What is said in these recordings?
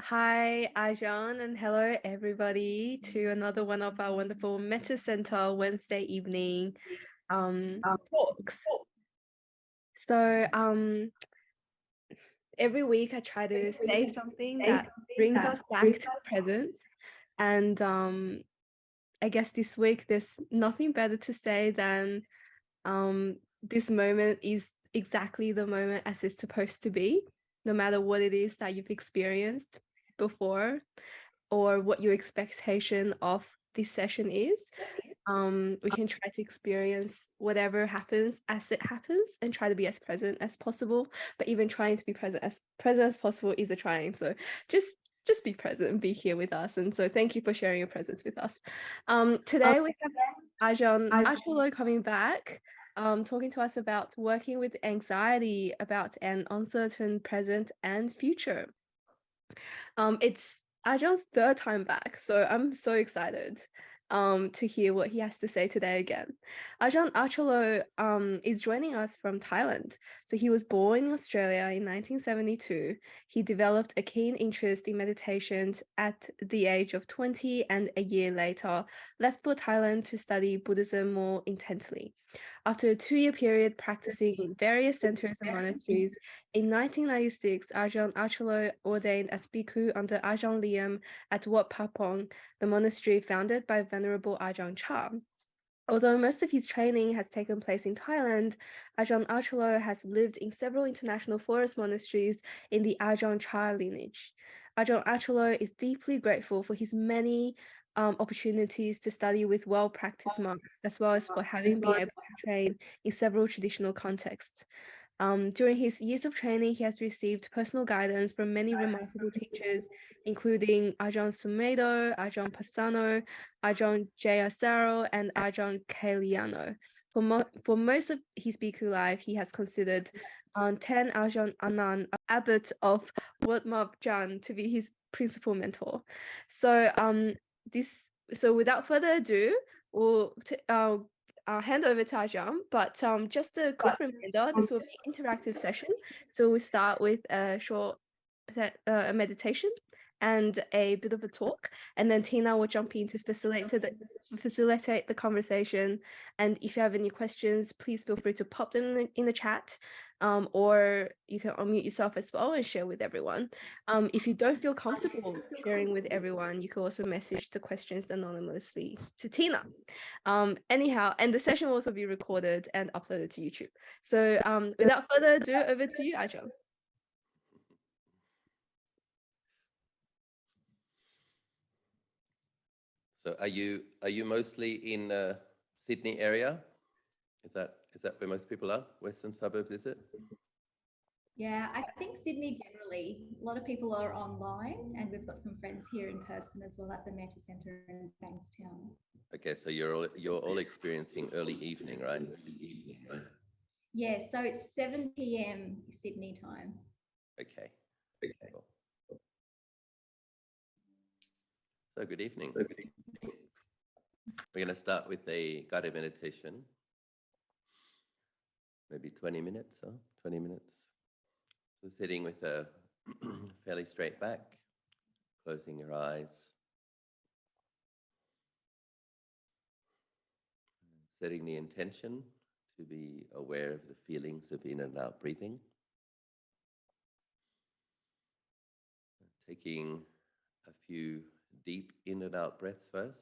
Hi, Ajahn, and hello, everybody, to another one of our wonderful Metta Center Wednesday evening talks. So, every week I try to say something that brings us back to the present, and I guess this week there's nothing better to say than this moment is exactly the moment as it's supposed to be, no matter what it is that you've experienced before or what your expectation of this session is. We can try to experience whatever happens as it happens and try to be as present as possible. But even trying to be present as possible is a trying. So just just be present and be here with us. And so thank you for sharing your presence with us. Today we have Ajahn Achalo coming back, talking to us about working with anxiety about an uncertain present and future. It's Ajahn's third time back, so I'm so excited to hear what he has to say today again. Ajahn Achalo is joining us from Thailand. So he was born in Australia in 1972. He developed a keen interest in meditations at the age of 20 and a year later left for Thailand to study Buddhism more intensely. After a 2-year period practicing in various centers and monasteries, in 1996, Ajahn Achalo ordained as bhikkhu under Ajahn Liam at Wat Papong, the monastery founded by Venerable Ajahn Chah. Although most of his training has taken place in Thailand, Ajahn Achalo has lived in several international forest monasteries in the Ajahn Chah lineage. Ajahn Achalo is deeply grateful for his many opportunities to study with well-practiced monks, as well as for having been able to train in several traditional contexts. During his years of training, he has received personal guidance from many remarkable teachers, including Ajahn Sumedho, Ajahn Pasano, Ajahn Jayasaro, and Ajahn Kalyano. For most of his bhikkhu life, he has considered Ten Ajahn Anan, abbot of Wat Map Jan, to be his principal mentor. So this so without further ado, I'll hand over to Ajahn, but just a quick reminder, this will be an interactive session. So we start with a short meditation and a bit of a talk, and then Tina will jump in to facilitate the conversation. And if you have any questions, please feel free to pop them in the chat, or you can unmute yourself as well and share with everyone. If you don't feel comfortable sharing with everyone, you can also message the questions anonymously to Tina. Anyhow, and the session will also be recorded and uploaded to YouTube. So without further ado, over to you, Ajahn. So are you mostly in Sydney area? Is that where most people are? Western suburbs, is it? Yeah, I think Sydney generally. A lot of people are online, and we've got some friends here in person as well at the Metta Centre in Bankstown. Okay, so you're all experiencing early evening, right? Yeah, so it's 7 p.m. Sydney time. Okay. Cool. So good evening. We're going to start with a guided meditation. Maybe 20 minutes, or 20 minutes. So sitting with a fairly straight back, closing your eyes, setting the intention to be aware of the feelings of in and out breathing. Taking a few deep in and out breaths first.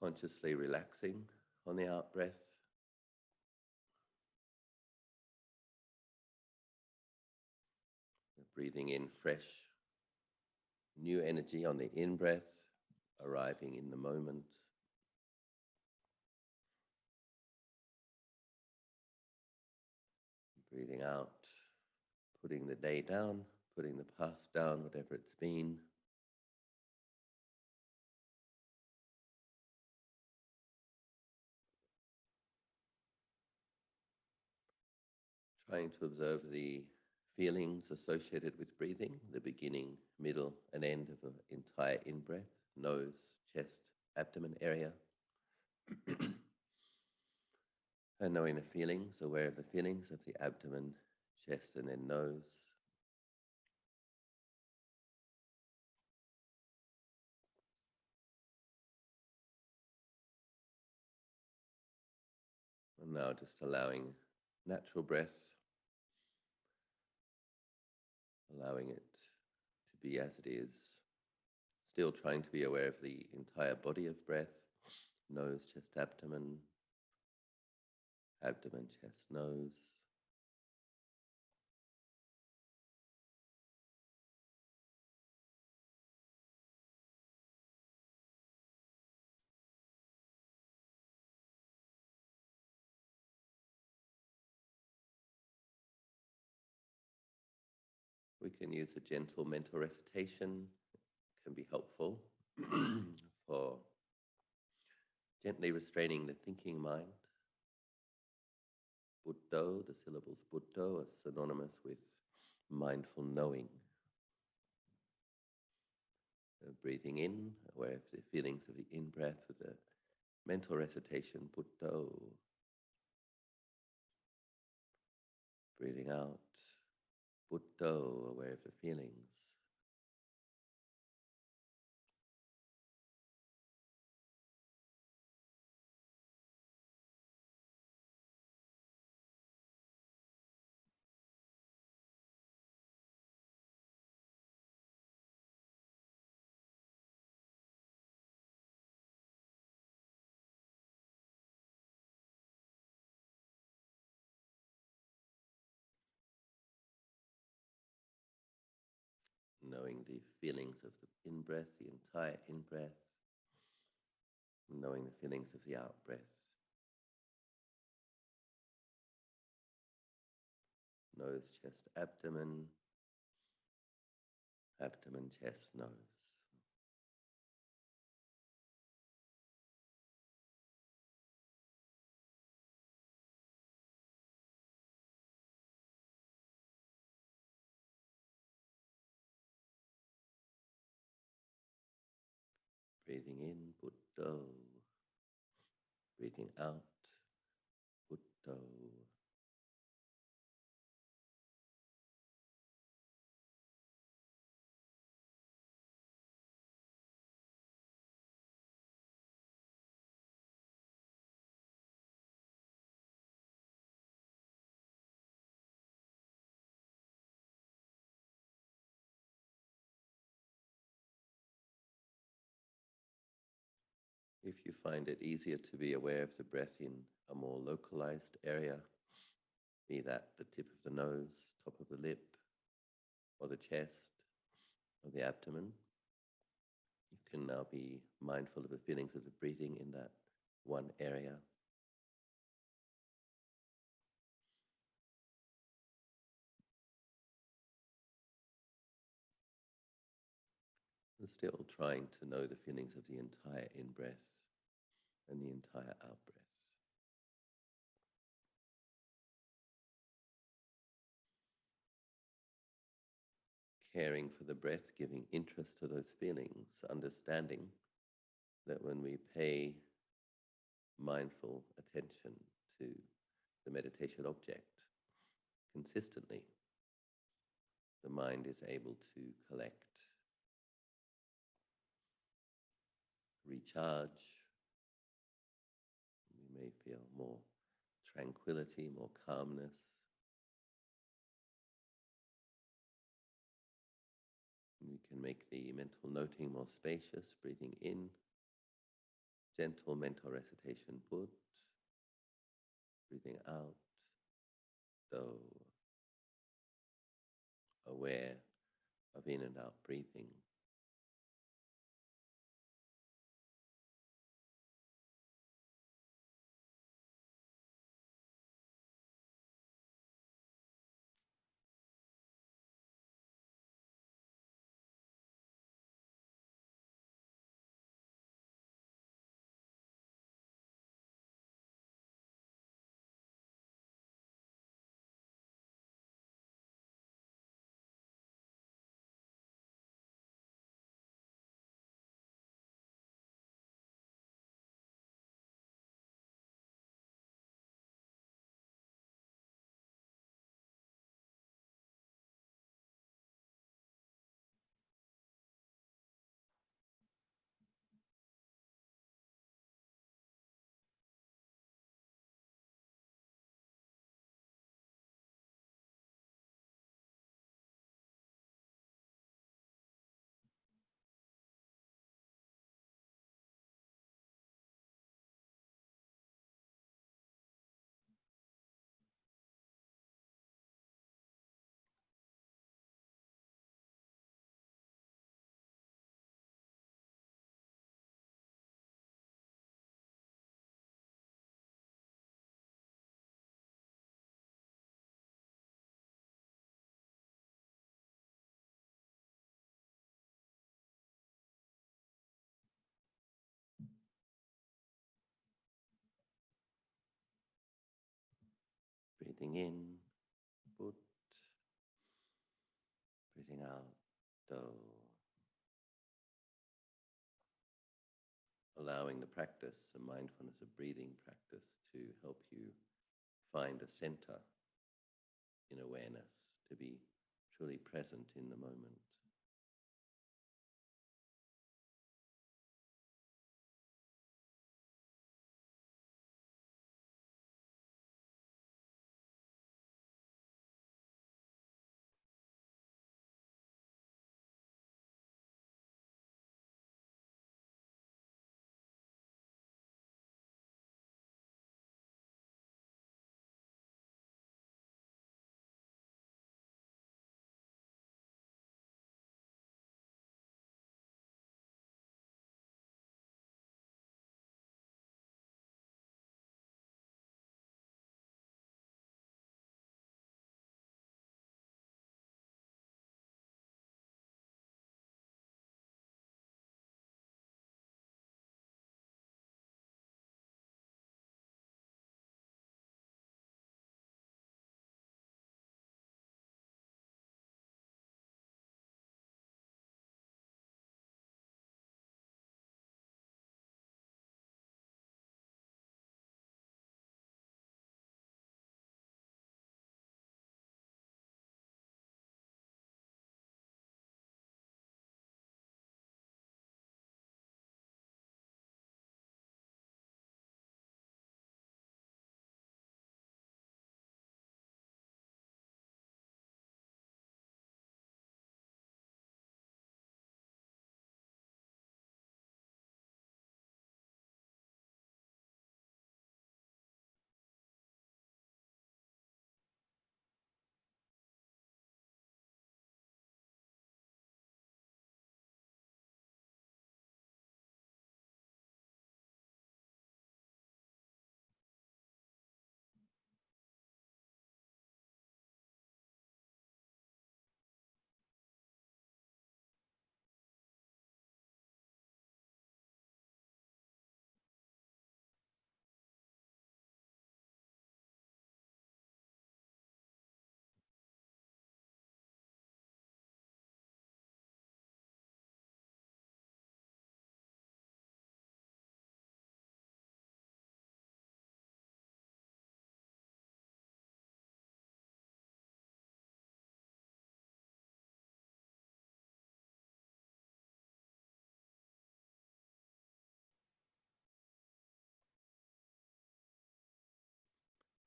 Consciously relaxing on the out breath. Breathing in fresh, new energy on the in breath, arriving in the moment. Breathing out, putting the day down, putting the past down, whatever it's been. Trying to observe the feelings associated with breathing, the beginning, middle, and end of an entire in-breath, nose, chest, abdomen area. And knowing the feelings, aware of the feelings of the abdomen, chest, and then nose, Now just allowing natural breath, allowing it to be as it is, still trying to be aware of the entire body of breath, nose, chest, abdomen, abdomen, chest, nose. We can use a gentle mental recitation. It can be helpful for gently restraining the thinking mind. Buddho, the syllables Buddho are synonymous with mindful knowing. Breathing in, aware of the feelings of the in-breath with a mental recitation, Buddho. Breathing out, Buddho, aware of the feelings. Knowing the feelings of the in-breath, the entire in-breath, knowing the feelings of the out-breath. Nose, chest, abdomen, abdomen, chest, nose. Breathing in, Buddho. Breathing out, Buddho. If you find it easier to be aware of the breath in a more localized area, be that the tip of the nose, top of the lip, or the chest, or the abdomen, you can now be mindful of the feelings of the breathing in that one area. And still trying to know the feelings of the entire in-breath and the entire out-breath. Caring for the breath, giving interest to those feelings, understanding that when we pay mindful attention to the meditation object consistently, the mind is able to collect, recharge. We may feel more tranquility, more calmness. We can make the mental noting more spacious, breathing in, gentle mental recitation, Bud, breathing out, Do, aware of in and out breathing. Breathing in, But. Breathing out, Do. Allowing the practice, the mindfulness of breathing practice, to help you find a center in awareness, to be truly present in the moment.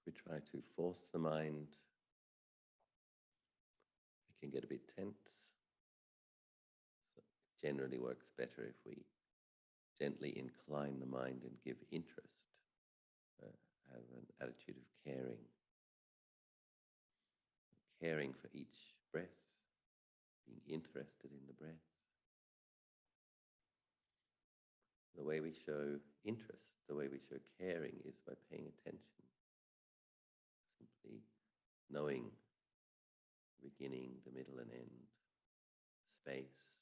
We try to force the mind, it can get a bit tense. So it generally works better if we gently incline the mind and give interest, have an attitude of caring for each breath, being interested in the breath. The way we show interest, the way we show caring is by paying attention, simply knowing the beginning, the middle and end, space,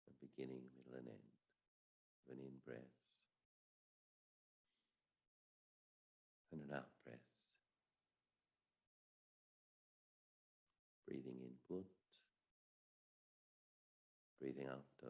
the beginning, middle and end of an in-breath and an out-breath. Breathing in But, breathing out Do.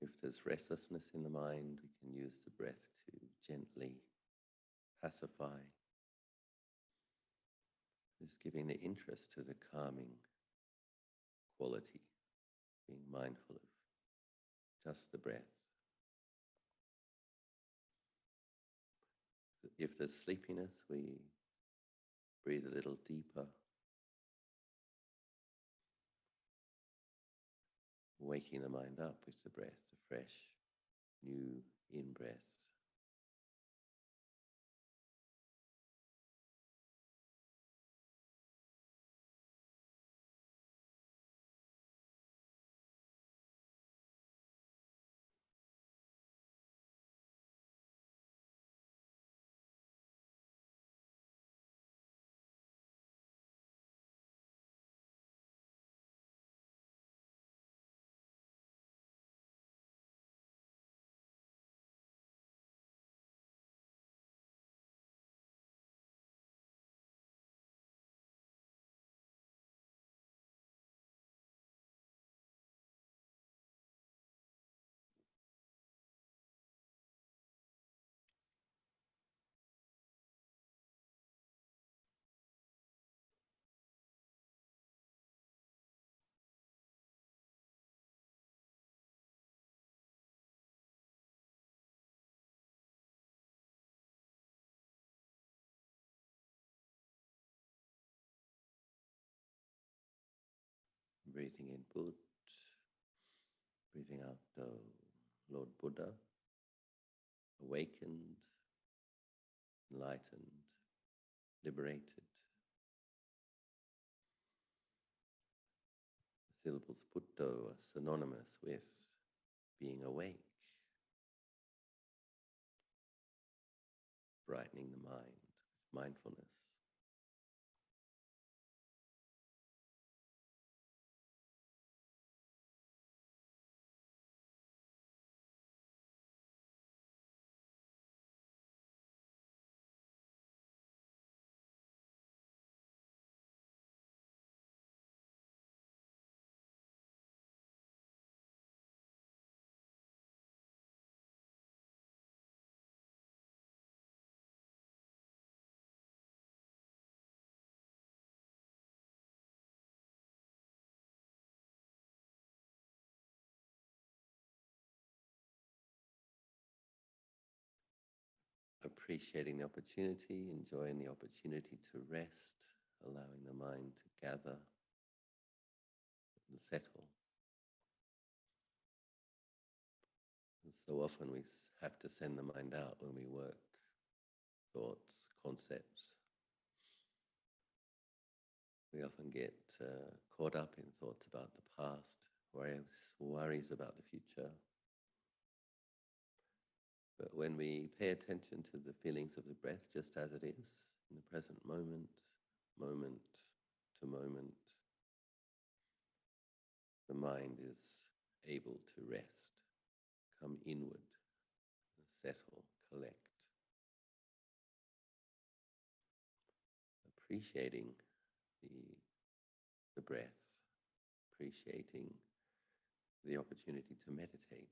If there's restlessness in the mind, we can use the breath to gently pacify, just giving the interest to the calming quality, being mindful of just the breath. If there's sleepiness, we breathe a little deeper, waking the mind up with the breath, a fresh, new in-breath. Breathing in Bud, breathing out the Lord Buddha, awakened, enlightened, liberated. The syllables Buddho are synonymous with being awake, brightening the mind with mindfulness. Appreciating the opportunity, enjoying the opportunity to rest, allowing the mind to gather and settle. And so often we have to send the mind out when we work, thoughts, concepts. We often get caught up in thoughts about the past, worries about the future. But when we pay attention to the feelings of the breath just as it is, in the present moment, moment to moment, the mind is able to rest, come inward, settle, collect. Appreciating the breath, appreciating the opportunity to meditate.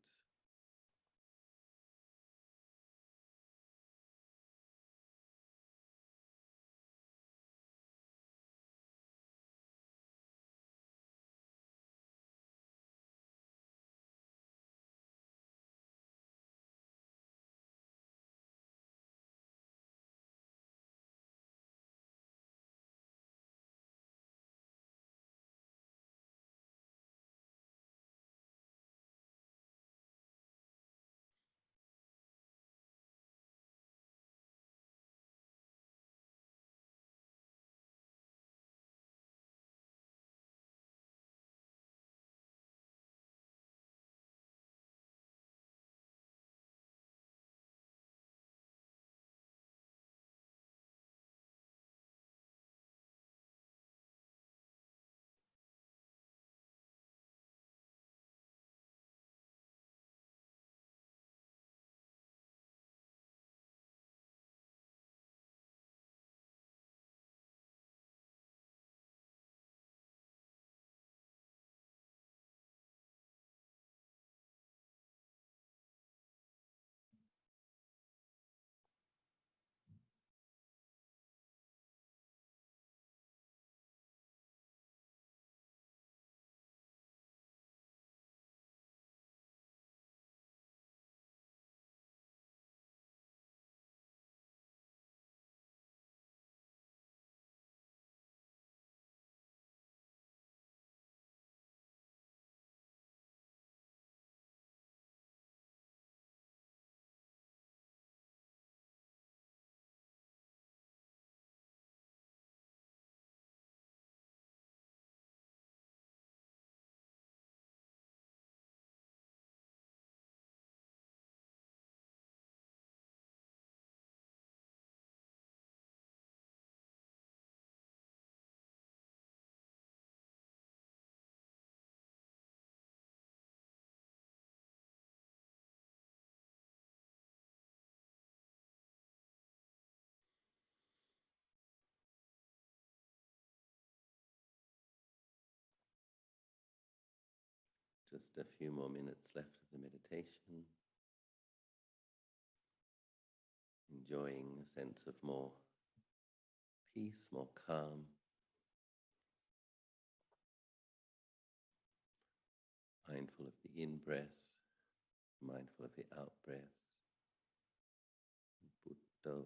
Just a few more minutes left of the meditation. Enjoying a sense of more peace, more calm. Mindful of the in-breath, mindful of the out-breath. Buddha.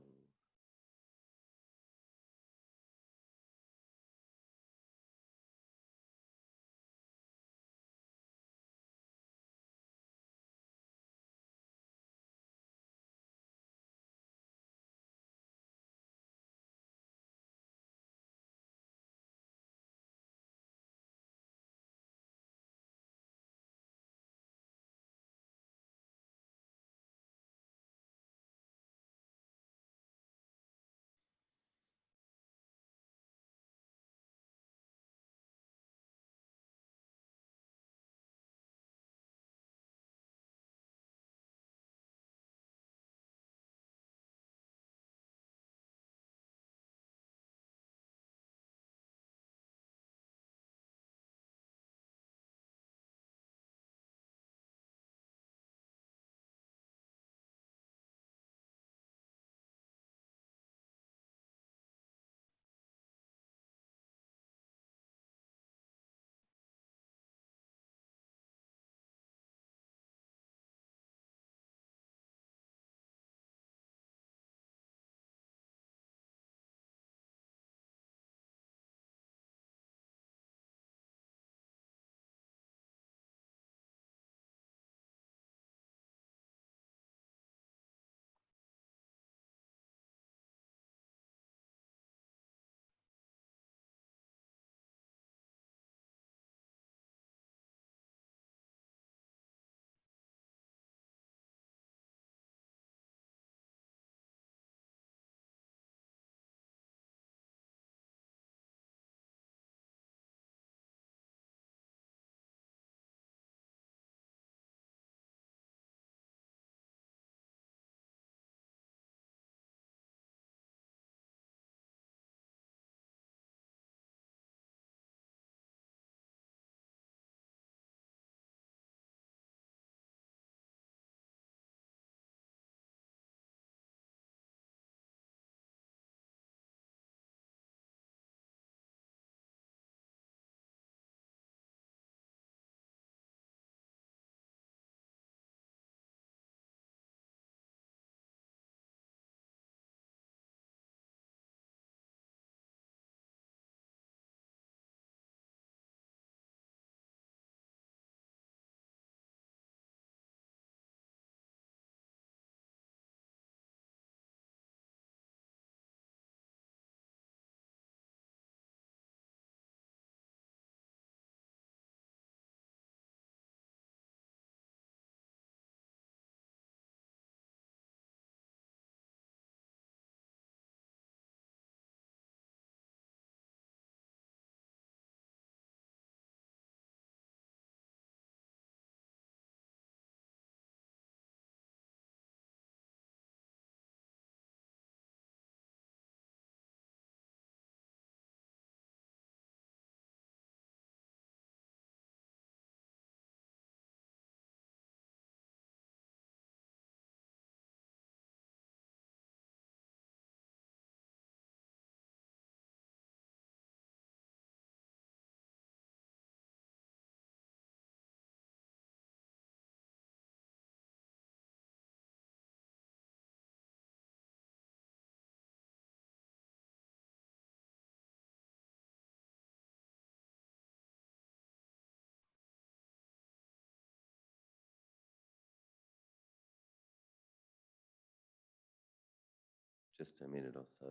Just a minute or so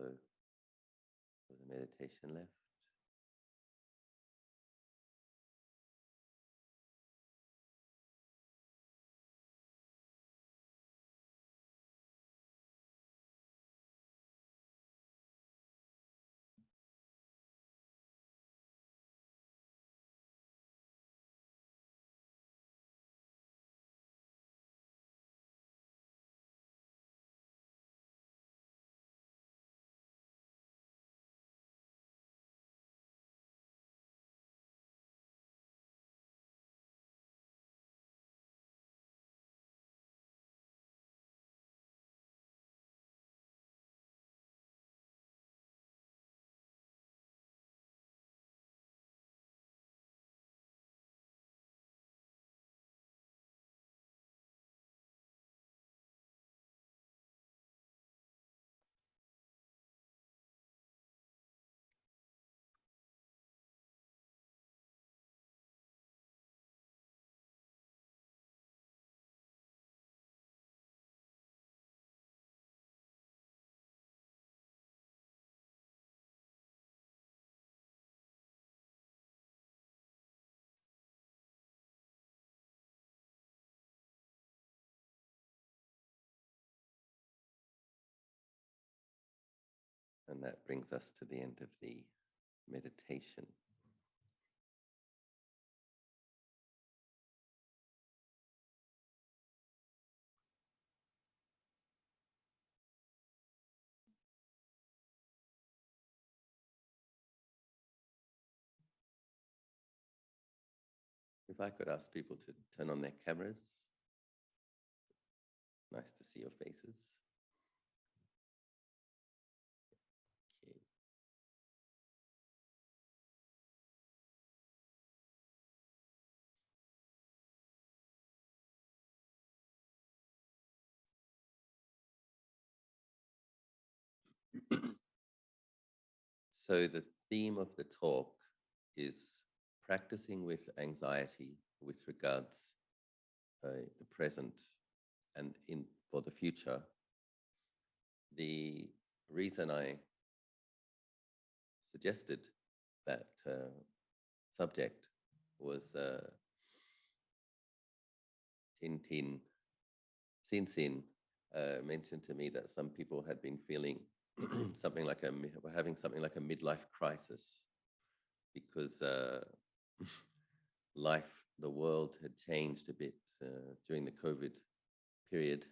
for the meditation left. And that brings us to the end of the meditation. If I could ask people to turn on their cameras. Nice to see your faces. Okay. So the theme of the talk is practicing with anxiety with regards the present and for the future. The reason I suggested that subject was Sin Sin mentioned to me that some people had been feeling having something like a midlife crisis because the world had changed a bit during the COVID period,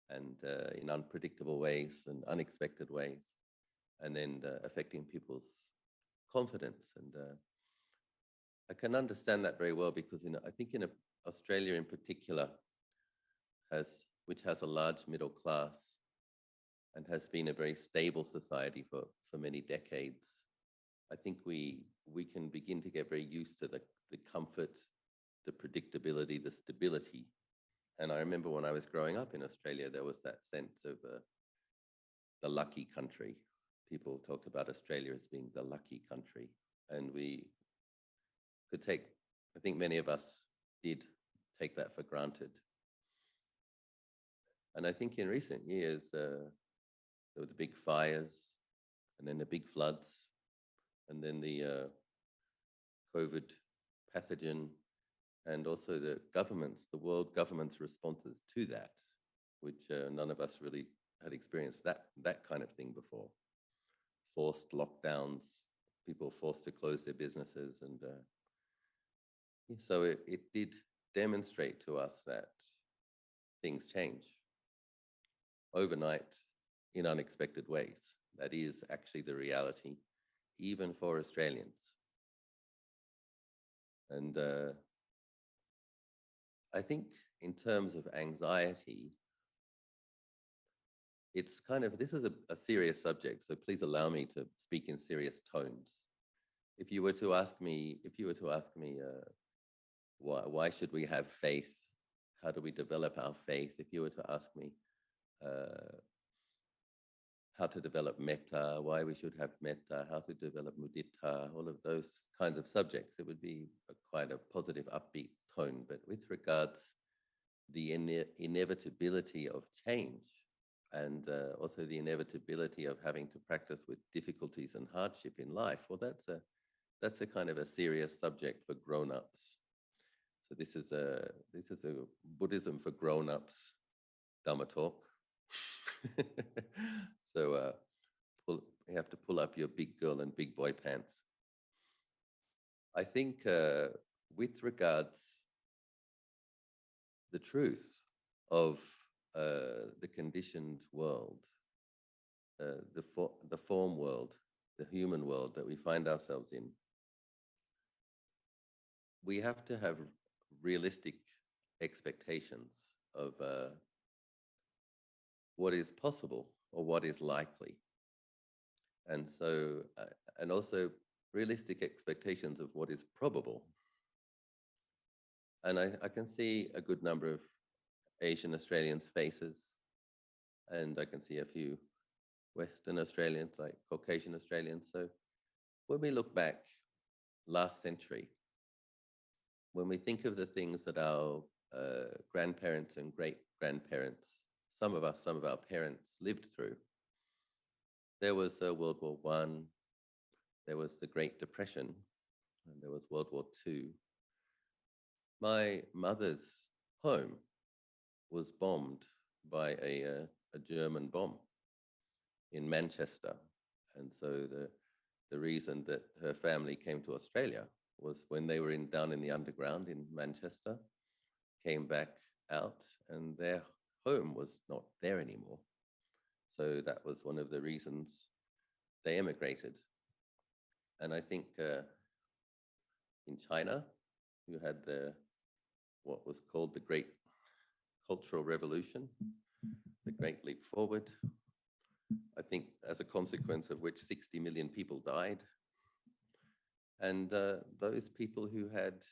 and in unpredictable ways and unexpected ways, and then affecting people's confidence. And I can understand that very well because I think in Australia in particular, which has a large middle class and has been a very stable society for many decades, I think we can begin to get very used to the comfort, the predictability, the stability. And I remember when I was growing up in Australia, there was that sense of the lucky country. People talked about Australia as being the lucky country. And we could I think many of us did take that for granted. And I think in recent years, there were the big fires, and then the big floods, and then the COVID pathogen, and also the world government's responses to that, which none of us really had experienced that kind of thing before. Forced lockdowns, people forced to close their businesses, and so it did demonstrate to us that things change overnight in unexpected ways. That is actually the reality, even for Australians. And I think in terms of anxiety, it's this is a serious subject, so please allow me to speak in serious tones. If you were to ask me, why should we have faith? How do we develop our faith? If you were to ask me how to develop Metta, why we should have Metta, how to develop mudita, all of those kinds of subjects, it would be quite a positive, upbeat tone. But with regards the inevitability of change, and also the inevitability of having to practice with difficulties and hardship in life, well, that's a kind of a serious subject for grown-ups. So this is a Buddhism for grown-ups Dhamma talk. So you have to pull up your big girl and big boy pants. I think with regards the truth of the conditioned world, the form world, the human world that we find ourselves in, we have to have realistic expectations of what is possible or what is likely. And so, and also realistic expectations of what is probable. And I can see a good number of Asian Australians' faces, and I can see a few Western Australians, like Caucasian Australians. So when we look back last century, when we think of the things that our grandparents and great-grandparents, some of our parents lived through, there was World War I, there was the Great Depression, and there was World War II. My mother's home was bombed by a German bomb in Manchester. And so the reason that her family came to Australia was when they were down in the underground in Manchester, came back out, and their home was not there anymore. So that was one of the reasons they emigrated. And I think in China, you had what was called the Great Cultural Revolution, the Great Leap Forward. I think as a consequence of which 60 million people died. And those people who had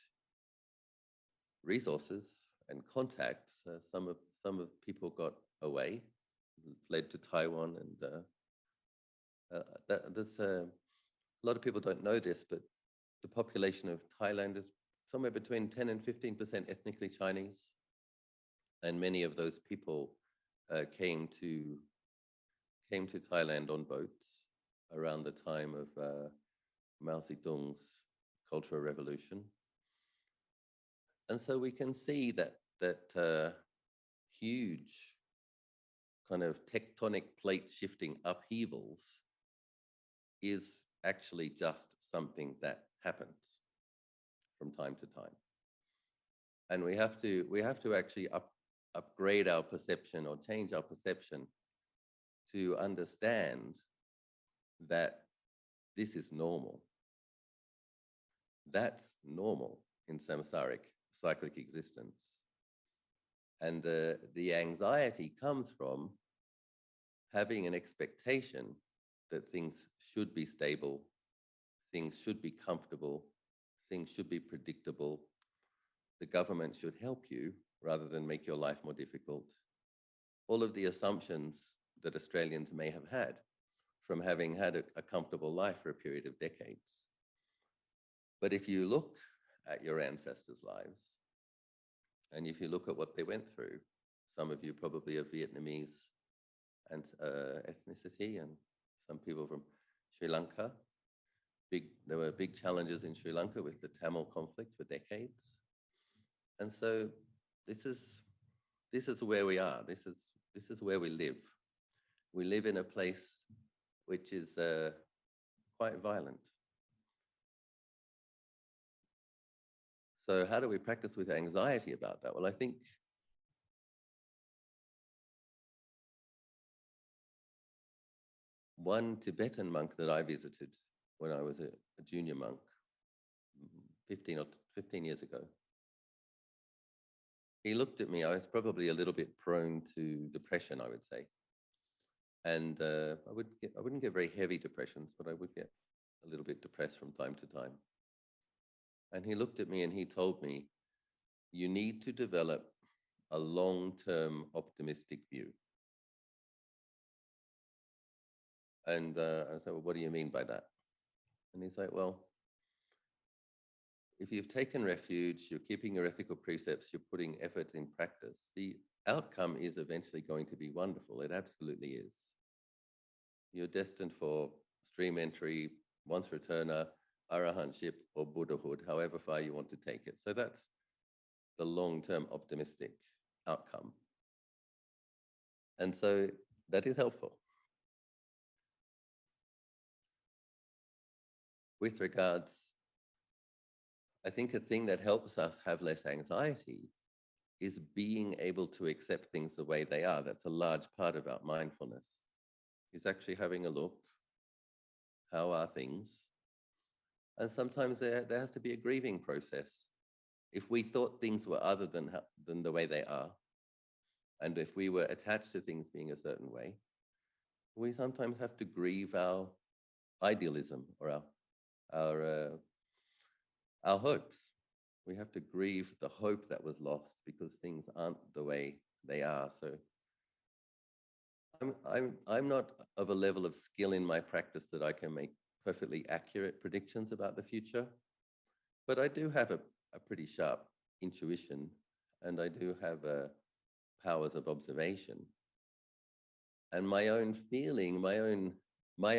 resources and contacts, some of people got away, fled to Taiwan, and a lot of people don't know this, but the population of Thailand is somewhere between 10 and 15% ethnically Chinese, and many of those people came to Thailand on boats around the time of Mao Zedong's Cultural Revolution. And so we can see that huge kind of tectonic plate shifting upheavals is actually just something that happens from time to time. And we have to actually upgrade our perception or change our perception to understand that this is normal. That's normal in samsaric cyclic existence. And the anxiety comes from having an expectation that things should be stable, things should be comfortable, things should be predictable. The government should help you rather than make your life more difficult. All of the assumptions that Australians may have had from having had a comfortable life for a period of decades. But if you look at your ancestors' lives, and if you look at what they went through, some of you probably of Vietnamese and ethnicity, and some people from Sri Lanka. There were big challenges in Sri Lanka with the Tamil conflict for decades. And so this is where we are. This is where we live. We live in a place which is quite violent. So how do we practice with anxiety about that? Well, I think one Tibetan monk that I visited when I was a junior monk 15 years ago, he looked at me. I was probably a little bit prone to depression, I would say. And I wouldn't get very heavy depressions, but I would get a little bit depressed from time to time. And he looked at me and he told me, you need to develop a long-term optimistic view. And I said, well, what do you mean by that? And he's like, well, if you've taken refuge, you're keeping your ethical precepts, you're putting effort in practice, the outcome is eventually going to be wonderful. It absolutely is. You're destined for stream entry, once returner, arahantship, or Buddhahood, however far you want to take it. So that's the long-term optimistic outcome. And so that is helpful. With regards, I think a thing that helps us have less anxiety is being able to accept things the way they are. That's a large part about mindfulness, is actually having a look. How are things? And sometimes there has to be a grieving process. If we thought things were other than the way they are, and if we were attached to things being a certain way, we sometimes have to grieve our idealism or our hopes. We have to grieve the hope that was lost because things aren't the way they are. So I'm not of a level of skill in my practice that I can make perfectly accurate predictions about the future, but I do have a pretty sharp intuition, and I do have powers of observation. And my own feeling, my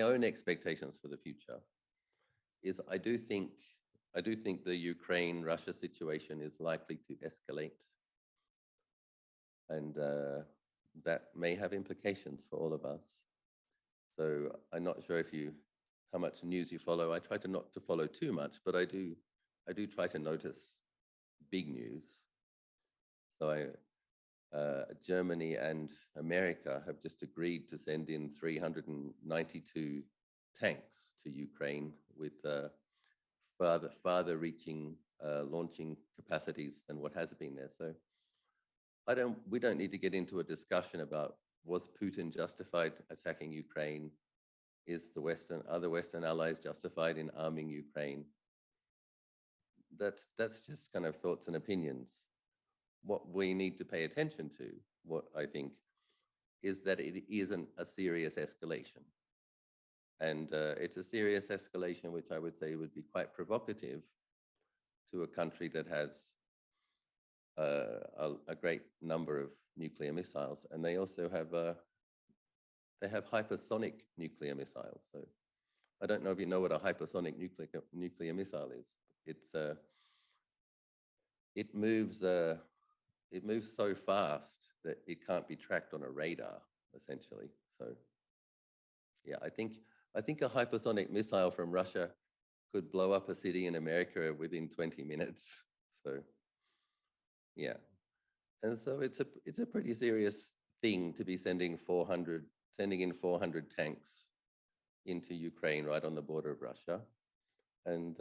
own expectations for the future is I do think the Ukraine-Russia situation is likely to escalate, and that may have implications for all of us. So I'm not sure how much news you follow. I try to not to follow too much, but I do try to notice big news. So Germany and America have just agreed to send in 392 tanks to Ukraine with farther reaching launching capacities than what has been there. So we don't need to get into a discussion about was Putin justified attacking Ukraine? Are the Western allies justified in arming Ukraine? That's just kind of thoughts and opinions. What we need to pay attention to, what I think, is that it isn't a serious escalation. And it's a serious escalation, which I would say would be quite provocative to a country that has a great number of nuclear missiles. And they also have hypersonic nuclear missiles. So I don't know if you know what a hypersonic nuclear missile is. It moves so fast that it can't be tracked on a radar, essentially. So yeah, I think a hypersonic missile from Russia could blow up a city in America within 20 minutes. So yeah, and so it's a pretty serious thing to be sending in 400 tanks into Ukraine right on the border of Russia. And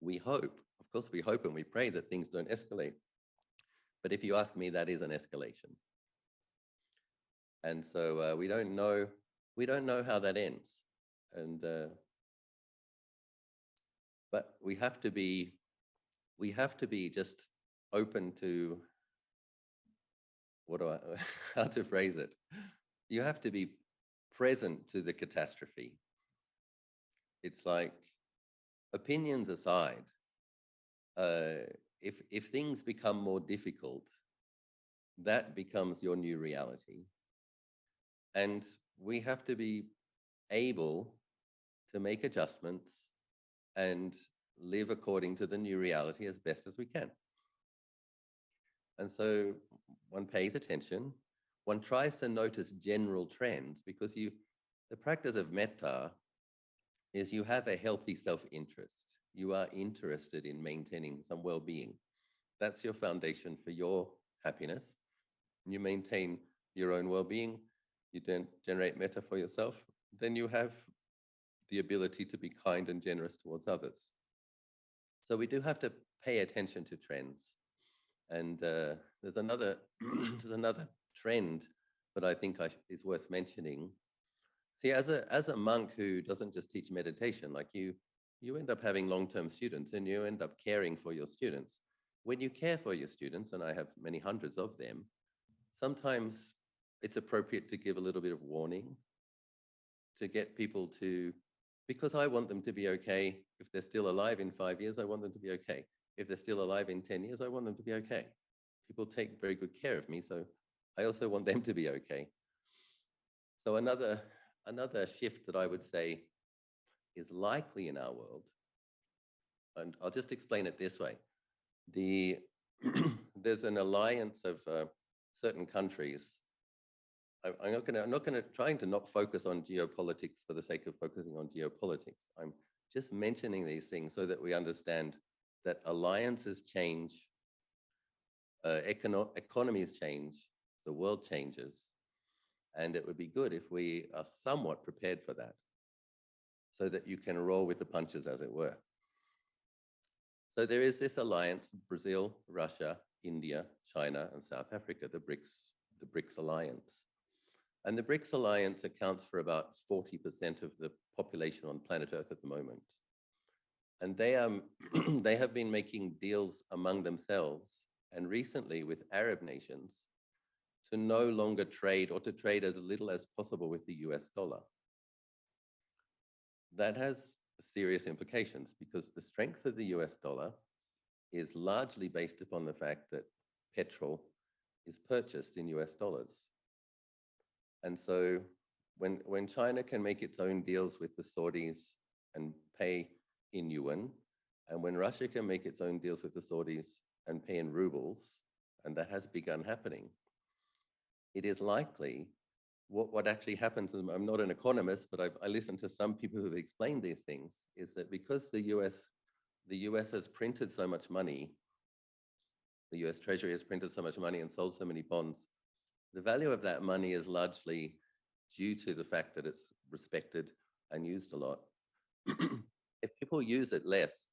we hope, of course, we hope and we pray that things don't escalate. But if you ask me, that is an escalation. And so we don't know how that ends. And but we have to be just open to how to phrase it. You have to be present to the catastrophe. It's like, opinions aside, if things become more difficult, that becomes your new reality. And we have to be able to make adjustments and live according to the new reality as best as we can. And so one pays attention, one tries to notice general trends, because the practice of metta is you have a healthy self-interest. You are interested in maintaining some well-being. That's your foundation for your happiness. You maintain your own well-being, you don't generate metta for yourself, then you have the ability to be kind and generous towards others. So we do have to pay attention to trends. And there's another trend that I think is worth mentioning. See, as a monk who doesn't just teach meditation, like you end up having long-term students and you end up caring for your students. When you care for your students, and I have many hundreds of them, sometimes it's appropriate to give a little bit of warning to get people to, because I want them to be okay. If they're still alive in 5 years, I want them to be okay. If they're still alive in 10 years, I want them to be okay. People take very good care of me, so I also want them to be okay. So another shift that I would say is likely in our world, and I'll just explain it this way. There's an alliance of certain countries. I'm not going to trying to not focus on geopolitics for the sake of focusing on geopolitics. I'm just mentioning these things so that we understand that alliances change, economies change, the world changes, and it would be good if we are somewhat prepared for that, so that you can roll with the punches, as it were. So there is this alliance: Brazil, Russia, India, China, and South Africa, the BRICS alliance. And the BRICS alliance accounts for about 40% of the population on planet Earth at the moment. And they have been making deals among themselves, and recently with Arab nations, to no longer trade, or to trade as little as possible with the US dollar. That has serious implications, because the strength of the US dollar is largely based upon the fact that petrol is purchased in US dollars. And so when China can make its own deals with the Saudis and pay in yuan, and when Russia can make its own deals with the Saudis and pay in rubles, and that has begun happening, it is likely what actually happens, and I'm not an economist, but I listen to some people who have explained these things, is that because the US has printed so much money, the US Treasury has printed so much money and sold so many bonds, the value of that money is largely due to the fact that it's respected and used a lot. If people use it less,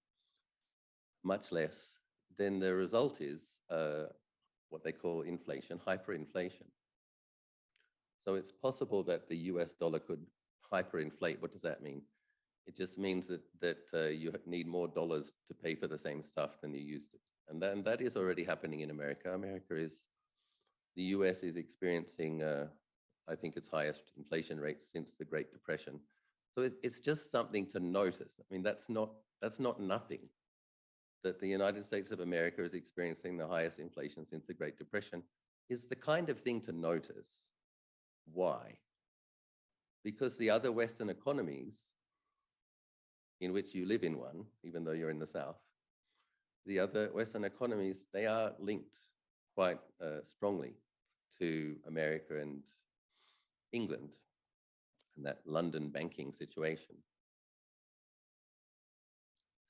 much less, then the result is what they call inflation, hyperinflation. So it's possible that the US dollar could hyperinflate. What does that mean? It just means that you need more dollars to pay for the same stuff than you used to. And that is already happening in America. The US is experiencing, I think, its highest inflation rate since the Great Depression. So it's just something to notice. I mean, that's not nothing. That the United States of America is experiencing the highest inflation since the Great Depression is the kind of thing to notice. Why? Because the other Western economies, in which you live in one, even though you're in the South, the other Western economies, they are linked quite strongly to America and England and that London banking situation.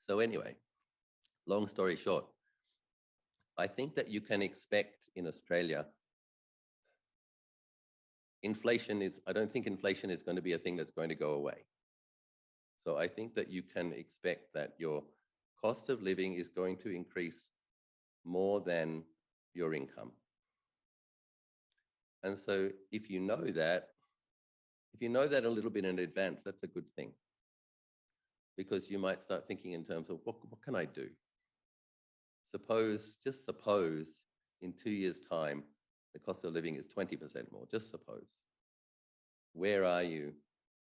So anyway, long story short, I think that you can expect in Australia, I don't think inflation is going to be a thing that's going to go away. So I think that you can expect that your cost of living is going to increase more than your income. And so if you know that a little bit in advance, that's a good thing. Because you might start thinking in terms of what can I do? Just suppose in 2 years' time, the cost of living is 20% more, just suppose. Where are you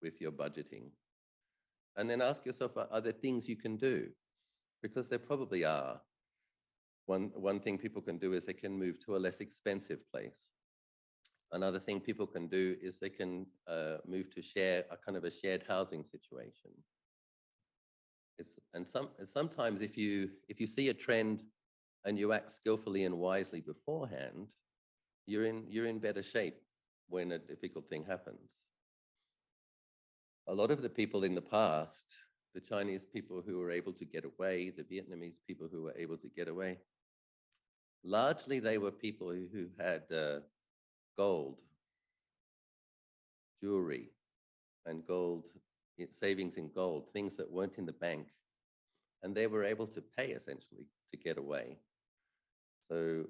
with your budgeting? And then ask yourself, are there things you can do? Because there probably are. One thing people can do is they can move to a less expensive place. Another thing people can do is they can move to a kind of a shared housing situation. Sometimes if you see a trend and you act skillfully and wisely beforehand, you're in better shape when a difficult thing happens. A lot of the people in the past, the Chinese people who were able to get away, the Vietnamese people who were able to get away, largely they were people who had gold, jewelry, and savings in gold, things that weren't in the bank. And they were able to pay essentially to get away. So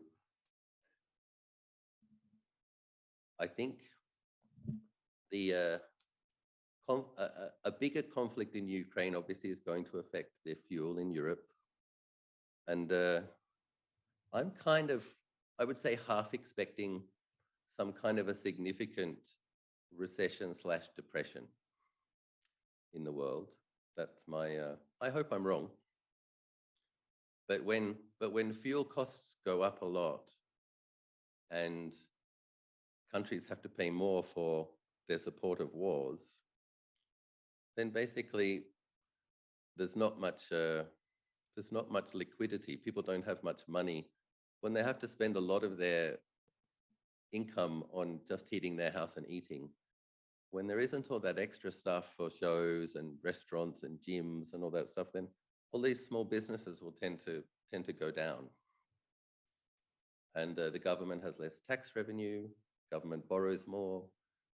I think a bigger conflict in Ukraine obviously is going to affect their fuel in Europe. And I'm I would say half expecting some kind of a significant recession/depression in the world. That's I hope I'm wrong. But when fuel costs go up a lot and countries have to pay more for their support of wars, then basically there's not much liquidity. People don't have much money. When they have to spend a lot of their income on just heating their house and eating, when there isn't all that extra stuff for shows and restaurants and gyms and all that stuff, then all these small businesses will tend to go down. And the government has less tax revenue, government borrows more,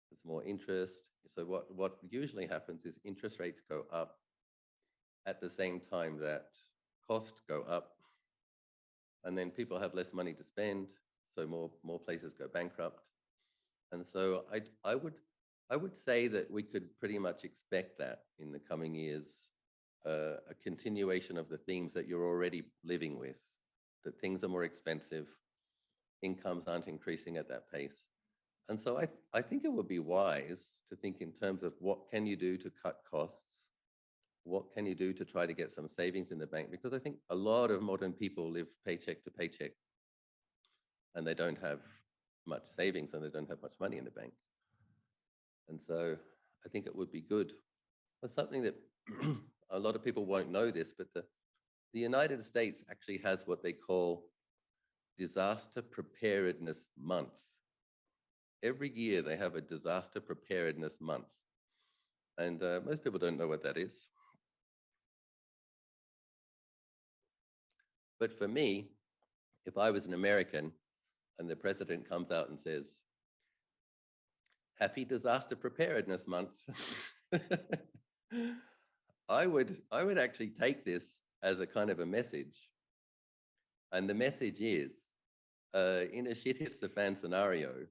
there's more interest. So what usually happens is interest rates go up at the same time that costs go up, and then people have less money to spend, so more places go bankrupt. And so I would say that we could pretty much expect that in the coming years, a continuation of the themes that you're already living with, that things are more expensive, incomes aren't increasing at that pace. And so I think it would be wise to think in terms of what can you do to cut costs? What can you do to try to get some savings in the bank? Because I think a lot of modern people live paycheck to paycheck and they don't have much savings and they don't have much money in the bank. And so I think it would be good. But something that a lot of people won't know this, but the United States actually has what they call Disaster Preparedness Month. Every year they have a disaster preparedness month. And most people don't know what that is. But for me, if I was an American and the president comes out and says, Happy Disaster Preparedness Month, I would actually take this as a kind of a message. And the message is, in a shit hits the fan scenario,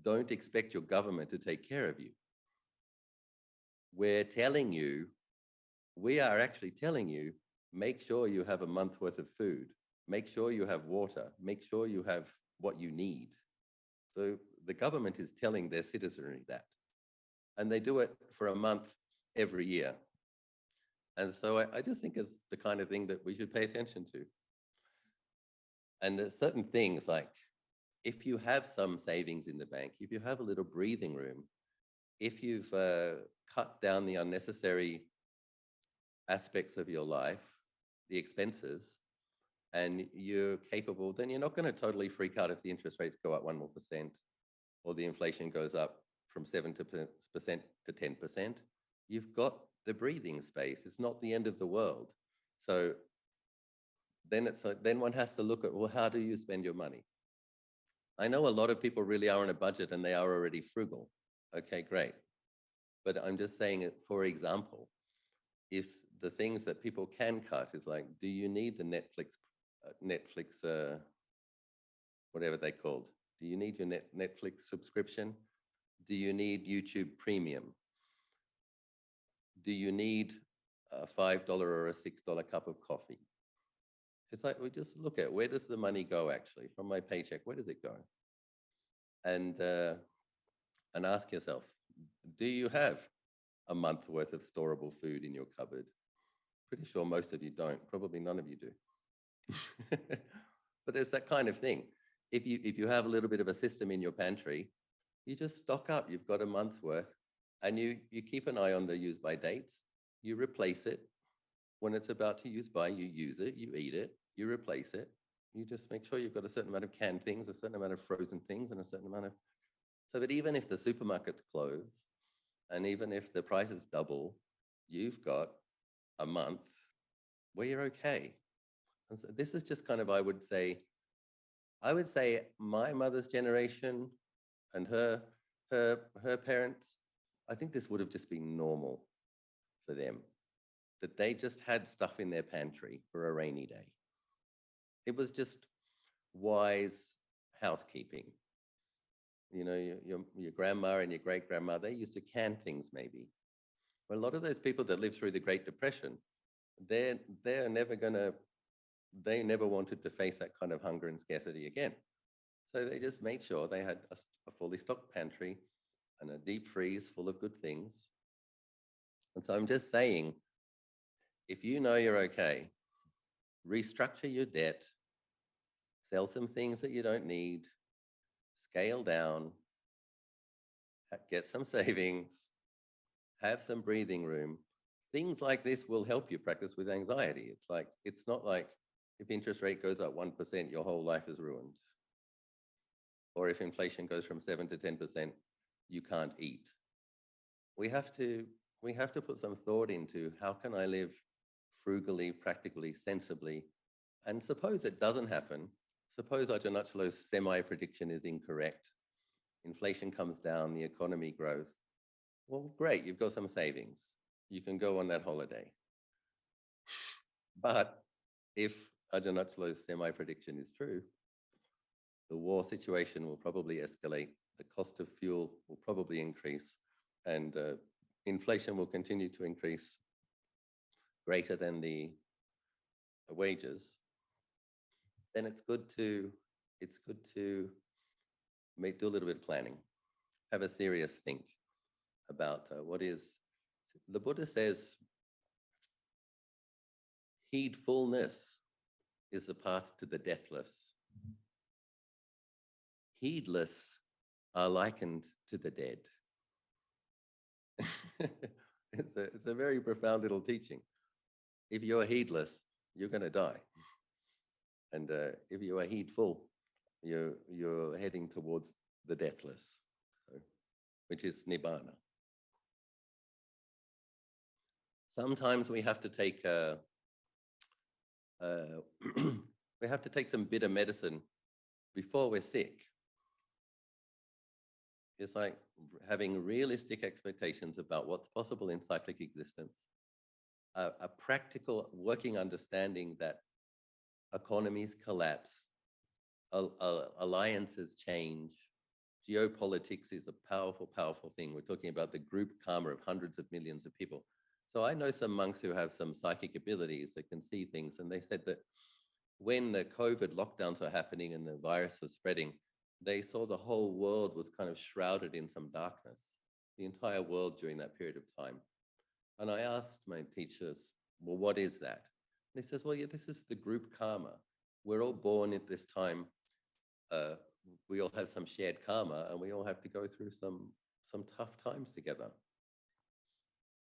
don't expect your government to take care of you. We are actually telling you, make sure you have a month worth of food, make sure you have water, make sure you have what you need. So the government is telling their citizenry that. And they do it for a month every year. And so I just think it's the kind of thing that we should pay attention to. And there's certain things like, if you have some savings in the bank, if you have a little breathing room, if you've cut down the unnecessary aspects of your life, the expenses, and you're capable, then you're not going to totally freak out if the interest rates go up 1 more percent or the inflation goes up from 7% to 10%. You've got the breathing space. It's not the end of the world. So then one has to look at, well, how do you spend your money? I know a lot of people really are on a budget and they are already frugal. Okay, great. But I'm just saying it, for example, if the things that people can cut is like, do you need the Netflix, whatever they called? Do you need your Netflix subscription? Do you need YouTube Premium? Do you need a $5 or a $6 cup of coffee? It's like, we just look at, where does the money go actually? From my paycheck, where does it go? And ask yourself, do you have a month's worth of storable food in your cupboard? Pretty sure most of you don't. Probably none of you do. But there's that kind of thing. If you have a little bit of a system in your pantry, you just stock up. You've got a month's worth, and you keep an eye on the use by dates. You replace it. When it's about to use by, you use it, you eat it, you replace it. You just make sure you've got a certain amount of canned things, a certain amount of frozen things, and a certain amount of... So that even if the supermarkets close, and even if the prices double, you've got a month where you're okay. And so this is just kind of, I would say my mother's generation and her parents, I think this would have just been normal for them, that they just had stuff in their pantry for a rainy day. It was just wise housekeeping. You know, your grandma and your great-grandma, they used to can things maybe. But a lot of those people that lived through the Great Depression, they never wanted to face that kind of hunger and scarcity again. So they just made sure they had a fully stocked pantry and a deep freeze full of good things. And so I'm just saying, if you know you're okay, restructure your debt, sell some things that you don't need, scale down, get some savings, have some breathing room. Things like this will help you practice with anxiety. It's not like if interest rate goes up 1%, your whole life is ruined. Or if inflation goes from 7 to 10%, you can't eat. We have to put some thought into, how can I live frugally, practically, sensibly? And suppose it doesn't happen. Suppose Ajahn Achalo's semi-prediction is incorrect. Inflation comes down, the economy grows. Well, great, you've got some savings. You can go on that holiday. But if Ajahn Achalo's semi-prediction is true, the war situation will probably escalate, the cost of fuel will probably increase, and inflation will continue to increase greater than the wages. Then it's good to do a little bit of planning, have a serious think about what is... The Buddha says, heedfulness is the path to the deathless. Heedless are likened to the dead. It's a very profound little teaching. If you're heedless, you're going to die. And if you are heedful, you're heading towards the deathless. which is nibbana. Sometimes we have to take we have to take some bitter medicine before we're sick. It's like having realistic expectations about what's possible in cyclic existence, a practical working understanding that economies collapse, alliances change. Geopolitics is a powerful, powerful thing. We're talking about the group karma of hundreds of millions of people. So I know some monks who have some psychic abilities that can see things, and they said that when the COVID lockdowns were happening and the virus was spreading, they saw the whole world was kind of shrouded in some darkness, the entire world during that period of time. And I asked my teachers, well, what is that? And he says, well, yeah, this is the group karma. We're all born at this time. We all have some shared karma, and we all have to go through some tough times together.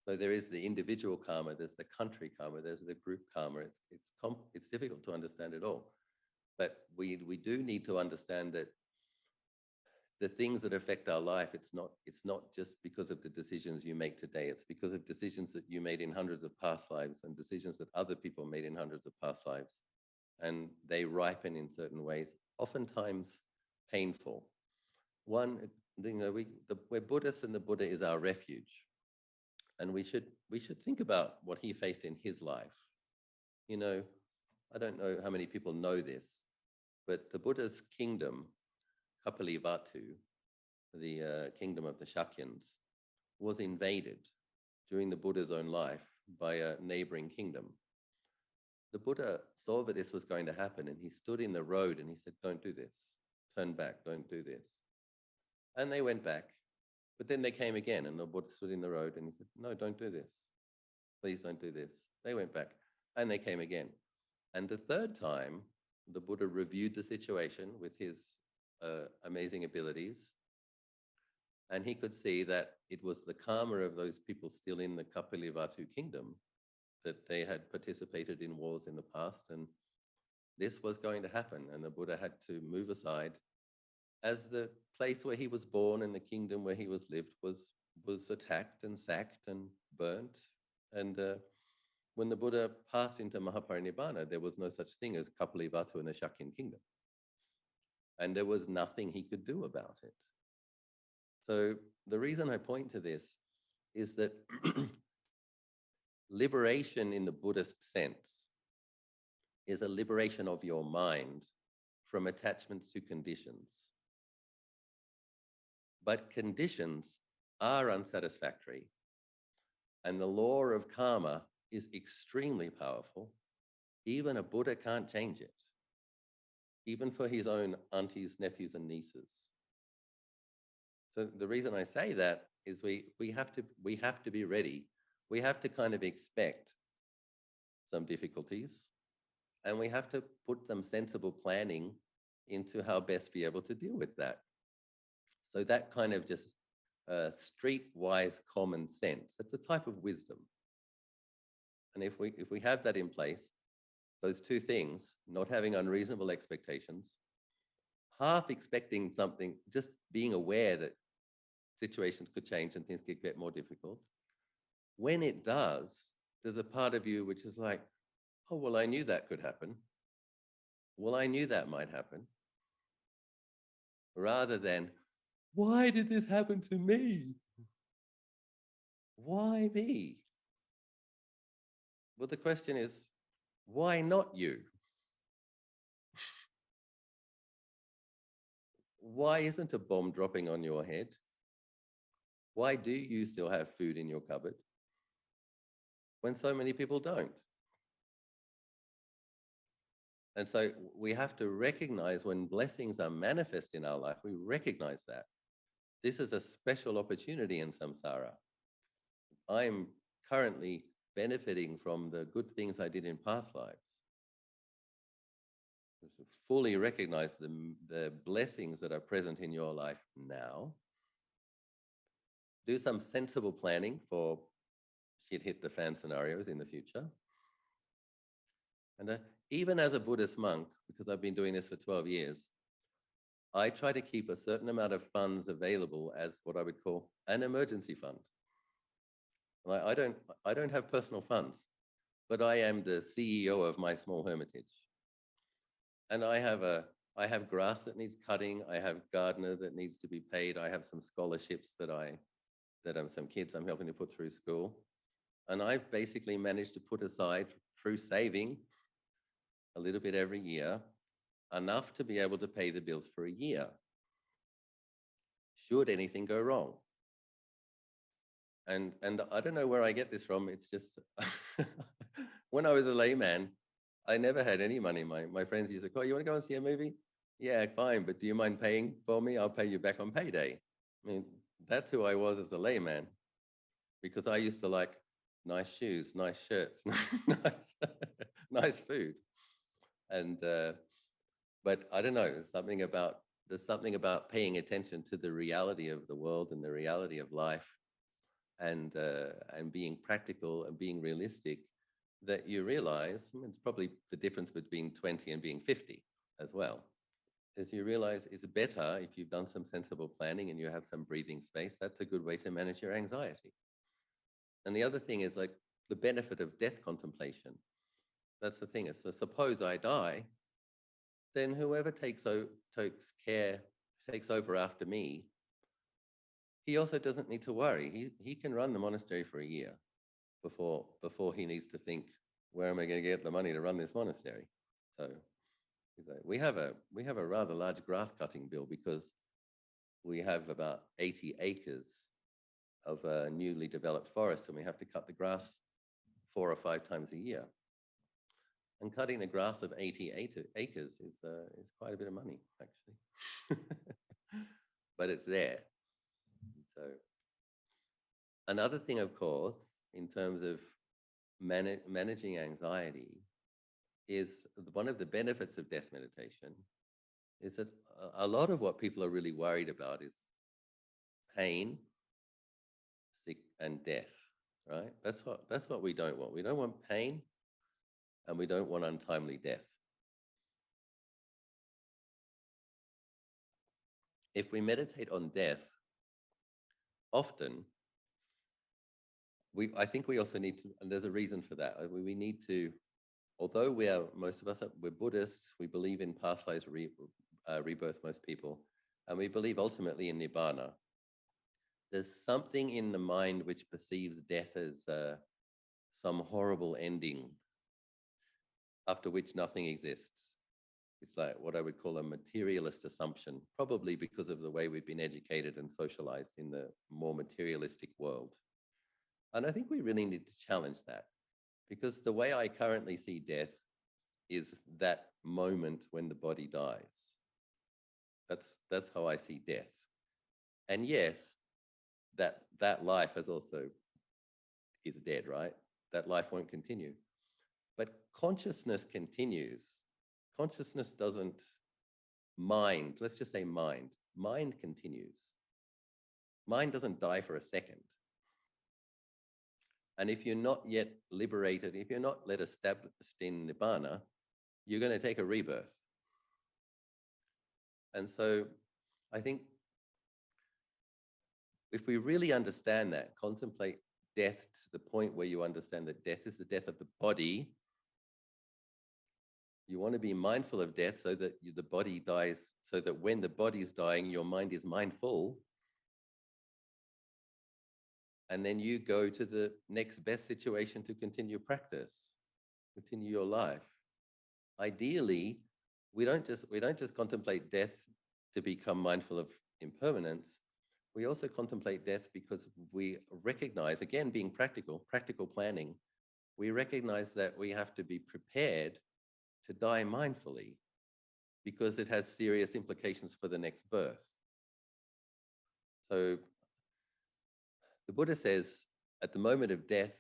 So there is the individual karma, there's the country karma, there's the group karma. It's difficult to understand it all. But we do need to understand that the things that affect our life, it's not just because of the decisions you make today. It's because of decisions that you made in hundreds of past lives and decisions that other people made in hundreds of past lives. And they ripen in certain ways, oftentimes painful. One, we're Buddhists, and the Buddha is our refuge. And we should think about what he faced in his life. You know, I don't know how many people know this, but the Buddha's kingdom, Kapilavatthu, the kingdom of the Shakyans, was invaded during the Buddha's own life by a neighboring kingdom. The Buddha saw that this was going to happen, and he stood in the road and he said, don't do this, turn back, don't do this. And they went back, but then they came again, and the Buddha stood in the road and he said, no, don't do this. Please don't do this. They went back and they came again. And the third time, the Buddha reviewed the situation with his amazing abilities. And he could see that it was the karma of those people still in the Kapilavatthu kingdom, that they had participated in wars in the past. And this was going to happen. And the Buddha had to move aside, as the place where he was born and the kingdom where he was lived was attacked and sacked and burnt. And when the Buddha passed into Mahaparinibbana, there was no such thing as Kapilavatthu in the Shakyan kingdom. And there was nothing he could do about it. So the reason I point to this is that liberation in the Buddhist sense is a liberation of your mind from attachments to conditions. But conditions are unsatisfactory, and the law of karma is extremely powerful. Even a Buddha can't change it, even for his own aunties, nephews, and nieces. So the reason I say that is we have to be ready. We have to kind of expect some difficulties, and we have to put some sensible planning into how best be able to deal with that. So that kind of just streetwise common sense, that's a type of wisdom. And if we have that in place, those two things, not having unreasonable expectations, half expecting something, just being aware that situations could change and things could get more difficult. When it does, there's a part of you which is like, oh, well, I knew that could happen. Well, I knew that might happen. Rather than, why did this happen to me? Why me? Well, the question is, why not you? Why isn't a bomb dropping on your head? Why do you still have food in your cupboard when so many people don't? And so we have to recognize when blessings are manifest in our life, we recognize that. This is a special opportunity in samsara. I'm currently benefiting from the good things I did in past lives. Fully recognize the blessings that are present in your life now. Do some sensible planning for shit hit the fan scenarios in the future. And even as a Buddhist monk, because I've been doing this for 12 years, I try to keep a certain amount of funds available as what I would call an emergency fund. Like I don't have personal funds, but I am the CEO of my small hermitage. And I have grass that needs cutting. I have gardener that needs to be paid. I have some scholarships that some kids I'm helping to put through school. And I've basically managed to put aside through saving a little bit every year, enough to be able to pay the bills for a year, should anything go wrong. And I don't know where I get this from. It's just when I was a layman, I never had any money. My friends used to call, you want to go and see a movie? Yeah, fine, but do you mind paying for me? I'll pay you back on payday. I mean, that's who I was as a layman, because I used to like nice shoes, nice shirts, nice food. And but I don't know, there's something about paying attention to the reality of the world and the reality of life, and being practical and being realistic, that you realize, I mean, it's probably the difference between 20 and being 50 as well, is you realize it's better if you've done some sensible planning and you have some breathing space. That's a good way to manage your anxiety. And the other thing is like the benefit of death contemplation. That's the thing. Is so suppose I die, then whoever takes over after me, he also doesn't need to worry. He can run the monastery for a year before he needs to think, where am I going to get the money to run this monastery? So we have a rather large grass cutting bill, because we have about 80 acres of a newly developed forest, and we have to cut the grass 4 or 5 times a year. And cutting the grass of 80 acres is quite a bit of money, actually. But it's there. So another thing, of course, in terms of managing anxiety, is one of the benefits of death meditation is that a lot of what people are really worried about is pain, sick, and death, right? That's what we don't want. We don't want pain, and we don't want untimely death. If we meditate on death, often, I think we also need to, and there's a reason for that. We need to, although most of us we're Buddhists, we believe in past lives rebirth, most people, and we believe ultimately in Nibbana. There's something in the mind which perceives death as some horrible ending after which nothing exists. It's like what I would call a materialist assumption, probably because of the way we've been educated and socialized in the more materialistic world. And I think we really need to challenge that, because the way I currently see death is that moment when the body dies. That's how I see death. And yes, that life is dead, right? That life won't continue. But consciousness continues. Consciousness doesn't mind. Let's just say mind. Mind continues. Mind doesn't die for a second. And if you're not yet liberated, if you're not yet established in Nibbana, you're going to take a rebirth. And so I think if we really understand that, contemplate death to the point where you understand that death is the death of the body, you want to be mindful of death so that the body dies, so that when the body is dying, your mind is mindful. And then you go to the next best situation to continue practice, continue your life. Ideally, we don't just contemplate death to become mindful of impermanence. We also contemplate death because we recognize, again, being practical planning, we recognize that we have to be prepared to die mindfully, because it has serious implications for the next birth. So the Buddha says, at the moment of death,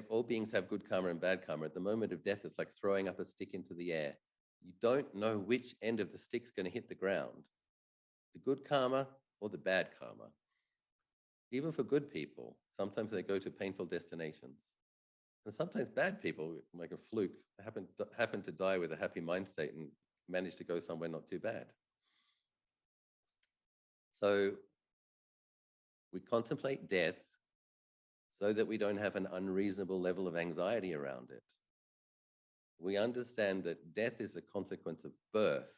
all beings have good karma and bad karma. At the moment of death, it's like throwing up a stick into the air. You don't know which end of the stick's going to hit the ground, the good karma or the bad karma. Even for good people, sometimes they go to painful destinations. And sometimes bad people, like a fluke, happen to die with a happy mind state and manage to go somewhere not too bad. So we contemplate death so that we don't have an unreasonable level of anxiety around it. We understand that death is a consequence of birth,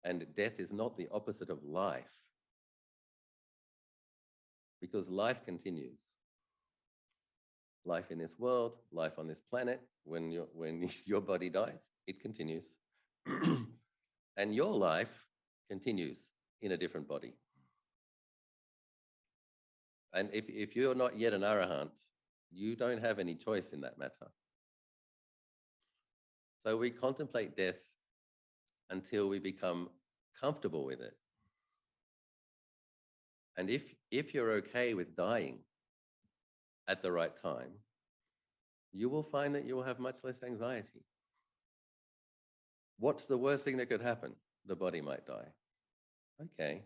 and death is not the opposite of life, because life continues. Life in this world, life on this planet, when your body dies, it continues. And your life continues in a different body. And if you're not yet an arahant, you don't have any choice in that matter. So we contemplate death until we become comfortable with it. And if you're okay with dying at the right time, you will find that you will have much less anxiety. What's the worst thing that could happen? The body might die. Okay,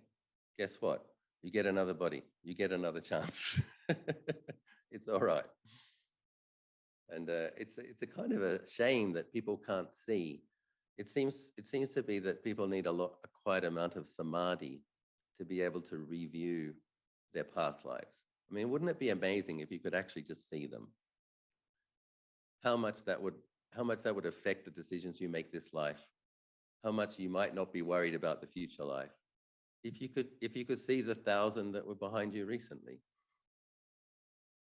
guess what? You get another body. You get another chance. It's all right. And it's a kind of a shame that people can't see. It seems to be that people need a quite amount of samadhi to be able to review their past lives. I mean, wouldn't it be amazing if you could actually just see them? How much that would affect the decisions you make this life? How much you might not be worried about the future life if you could see the 1,000 that were behind you recently.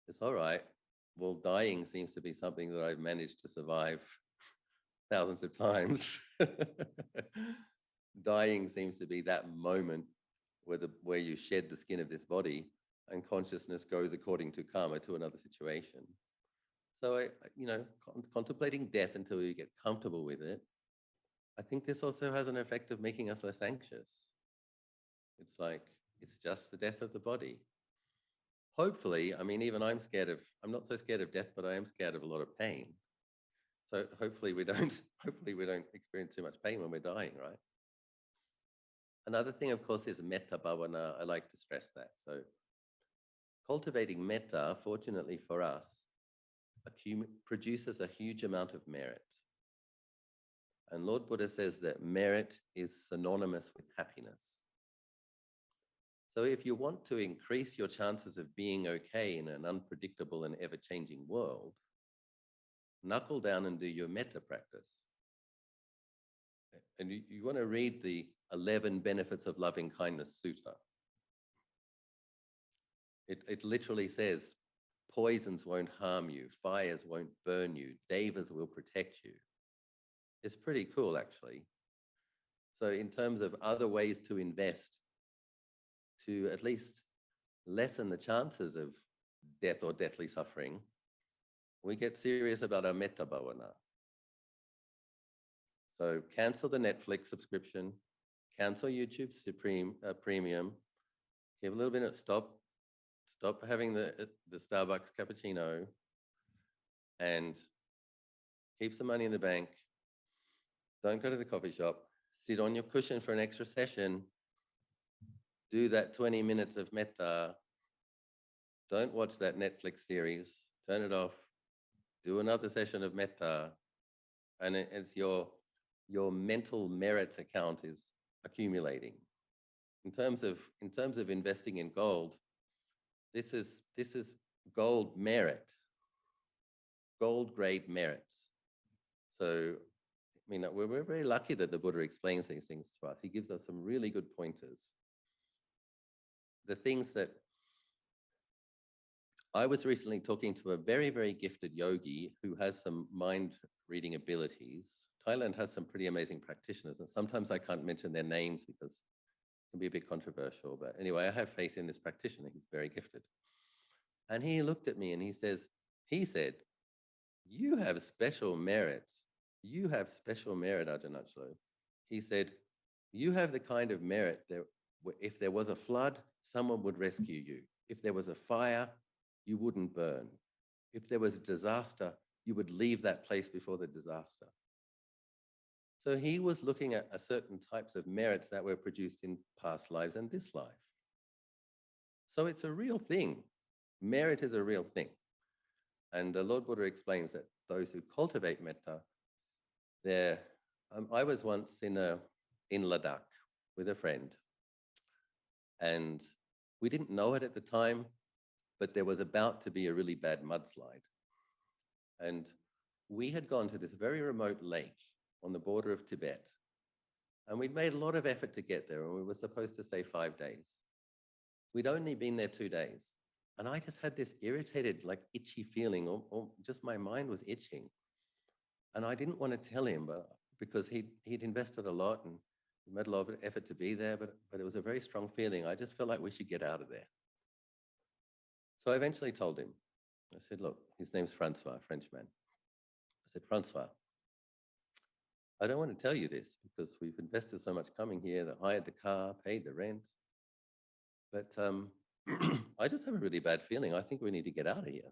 It's all right. Well, dying seems to be something that I've managed to survive thousands of times. Dying seems to be that moment where you shed the skin of this body and consciousness goes according to karma to another situation. So, contemplating death until you get comfortable with it, I think this also has an effect of making us less anxious. It's like, it's just the death of the body. Hopefully, I mean, even I'm not so scared of death, but I am scared of a lot of pain. So hopefully we don't experience too much pain when we're dying, right? Another thing, of course, is metta bhavana. I like to stress that. So cultivating metta, fortunately for us, produces a huge amount of merit. And Lord Buddha says that merit is synonymous with happiness. So if you want to increase your chances of being okay in an unpredictable and ever-changing world, knuckle down and do your metta practice. And you want to read the 11 Benefits of Loving Kindness Sutta. It literally says, poisons won't harm you, fires won't burn you, devas will protect you. It's pretty cool, actually. So in terms of other ways to invest to at least lessen the chances of death or deathly suffering, we get serious about our metta bhavana. So cancel the Netflix subscription, cancel YouTube Premium, give a little bit of stop having the Starbucks cappuccino, and keep some money in the bank. Don't go to the coffee shop. Sit on your cushion for an extra session. Do that 20 minutes of metta. Don't watch that Netflix series. Turn it off. Do another session of metta. And it's your mental merits account is accumulating. In terms of investing in gold, this is gold merit, gold grade merits. So, I mean, we're very lucky that the Buddha explains these things to us. He gives us some really good pointers. The things that I was recently talking to a very, very gifted yogi who has some mind reading abilities. Thailand has some pretty amazing practitioners, and sometimes I can't mention their names because it can be a bit controversial. But anyway, I have faith in this practitioner. He's very gifted. And he looked at me and he said, you have special merits. You have special merit, Ajahn Achalo. He said, you have the kind of merit that if there was a flood, someone would rescue you. If there was a fire, you wouldn't burn. If there was a disaster, you would leave that place before the disaster. So he was looking at certain types of merits that were produced in past lives and this life. So it's a real thing. Merit is a real thing. And Lord Buddha explains that those who cultivate metta, I was once in Ladakh with a friend, And we didn't know it at the time, but there was about to be a really bad mudslide. And we had gone to this very remote lake on the border of Tibet. And we'd made a lot of effort to get there, and we were supposed to stay 5 days. We'd only been there 2 days. And I just had this irritated, like itchy feeling, or just my mind was itching. And I didn't want to tell him, but because he'd invested a lot and made a lot of effort to be there, but it was a very strong feeling. I just felt like we should get out of there. So I eventually told him. I said, look, his name's Francois, Frenchman. I said, Francois, I don't want to tell you this because we've invested so much coming here, that hired the car, paid the rent. But I just have a really bad feeling. I think we need to get out of here.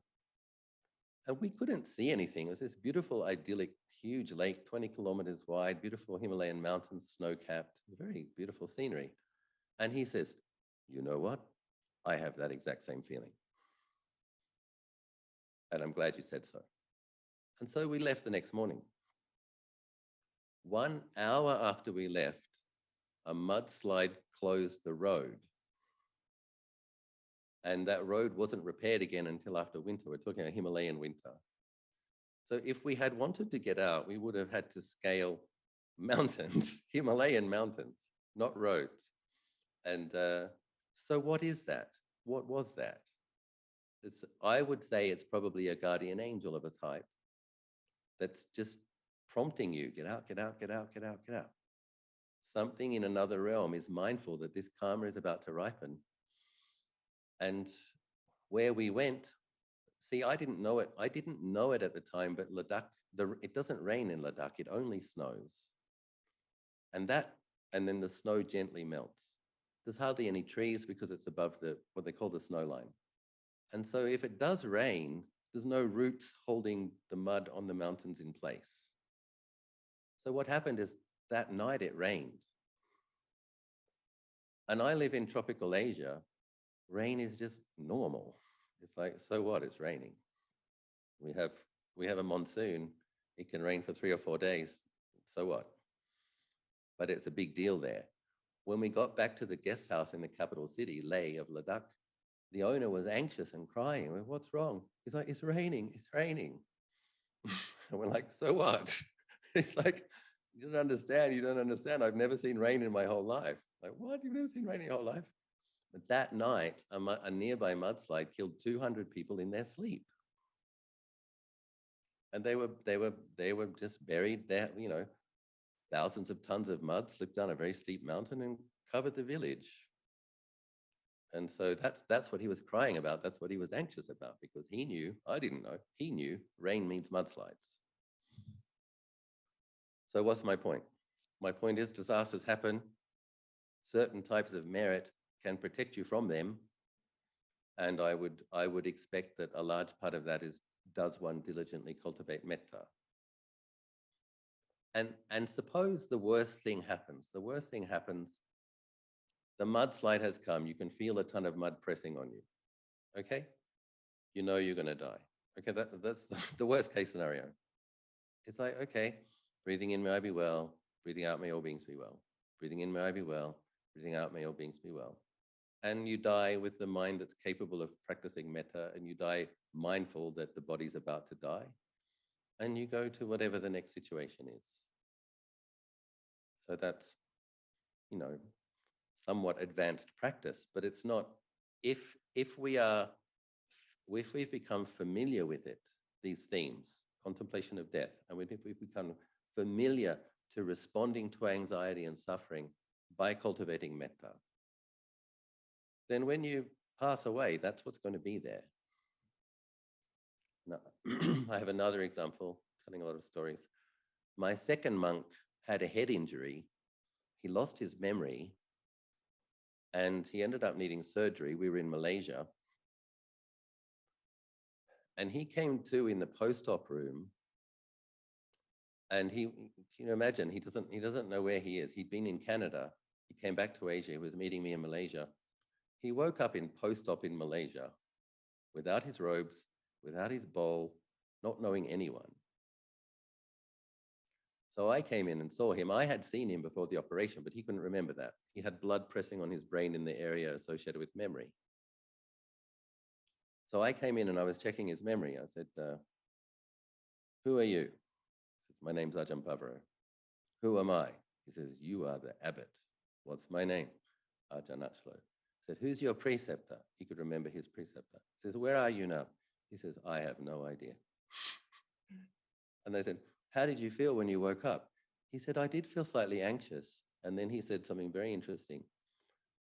And we couldn't see anything. It was this beautiful, idyllic, huge lake, 20 kilometers wide, beautiful Himalayan mountains, snow-capped, very beautiful scenery. And he says, you know what? I have that exact same feeling. And I'm glad you said so. And so we left the next morning. 1 hour after we left, a mudslide closed the road. And that road wasn't repaired again until after winter. We're talking a Himalayan winter. So if we had wanted to get out, we would have had to scale mountains, Himalayan mountains, not roads. And so what is that? What was that? I would say it's probably a guardian angel of a type that's just prompting you, get out, get out, get out, get out, get out. Something in another realm is mindful that this karma is about to ripen. And where we went, see, I didn't know it. I didn't know it at the time, but Ladakh, it doesn't rain in Ladakh. It only snows. And then the snow gently melts. There's hardly any trees because it's above what they call the snow line. And so if it does rain, there's no roots holding the mud on the mountains in place. So what happened is that night it rained. And I live in tropical Asia. Rain is just normal. It's like, so what? It's raining. We have a monsoon. It can rain for 3 or 4 days. So what? But it's a big deal there. When we got back to the guest house in the capital city, Leh of Ladakh, the owner was anxious and crying. What's wrong? He's like, it's raining, it's raining. And we're like, so what? He's like, you don't understand, you don't understand. I've never seen rain in my whole life. Like, what? You've never seen rain in your whole life? But that night, a nearby mudslide killed 200 people in their sleep. And they were just buried there, thousands of tons of mud slipped down a very steep mountain and covered the village. And so that's what he was crying about. That's what he was anxious about, because he knew, I didn't know, he knew rain means mudslides. So what's my point? My point is disasters happen. Certain types of merit can protect you from them. And I would expect that a large part of that is, does one diligently cultivate metta? And suppose the worst thing happens. The worst thing happens, the mudslide has come. You can feel a ton of mud pressing on you. Okay? You know you're going to die. Okay, that's the worst case scenario. It's like, okay, breathing in may I be well, breathing out may all beings be well. Breathing in may I be well, breathing out may all beings be well. And you die with the mind that's capable of practicing metta, and you die mindful that the body's about to die. And you go to whatever the next situation is. So that's, somewhat advanced practice, but it's not, if we've become familiar with it, these themes, contemplation of death, and if we've become familiar to responding to anxiety and suffering by cultivating metta, then when you pass away, that's what's going to be there. Now, I have another example, telling a lot of stories. My second monk had a head injury. He lost his memory, and he ended up needing surgery. We were in Malaysia. And he came to in the post-op room. And imagine, he doesn't know where he is. He'd been in Canada. He came back to Asia. He was meeting me in Malaysia. He woke up in post-op in Malaysia without his robes, without his bowl, not knowing anyone. So I came in and saw him. I had seen him before the operation, but he couldn't remember that. He had blood pressing on his brain in the area associated with memory. So I came in and I was checking his memory. I said, who are you? He says, my name's Ajahn Achalo. Who am I? He says, you are the abbot. What's my name? Ajahn Achalo. I said, who's your preceptor? He could remember his preceptor. He says, where are you now? He says, I have no idea. And they said, how did you feel when you woke up? He said, I did feel slightly anxious. And then he said something very interesting.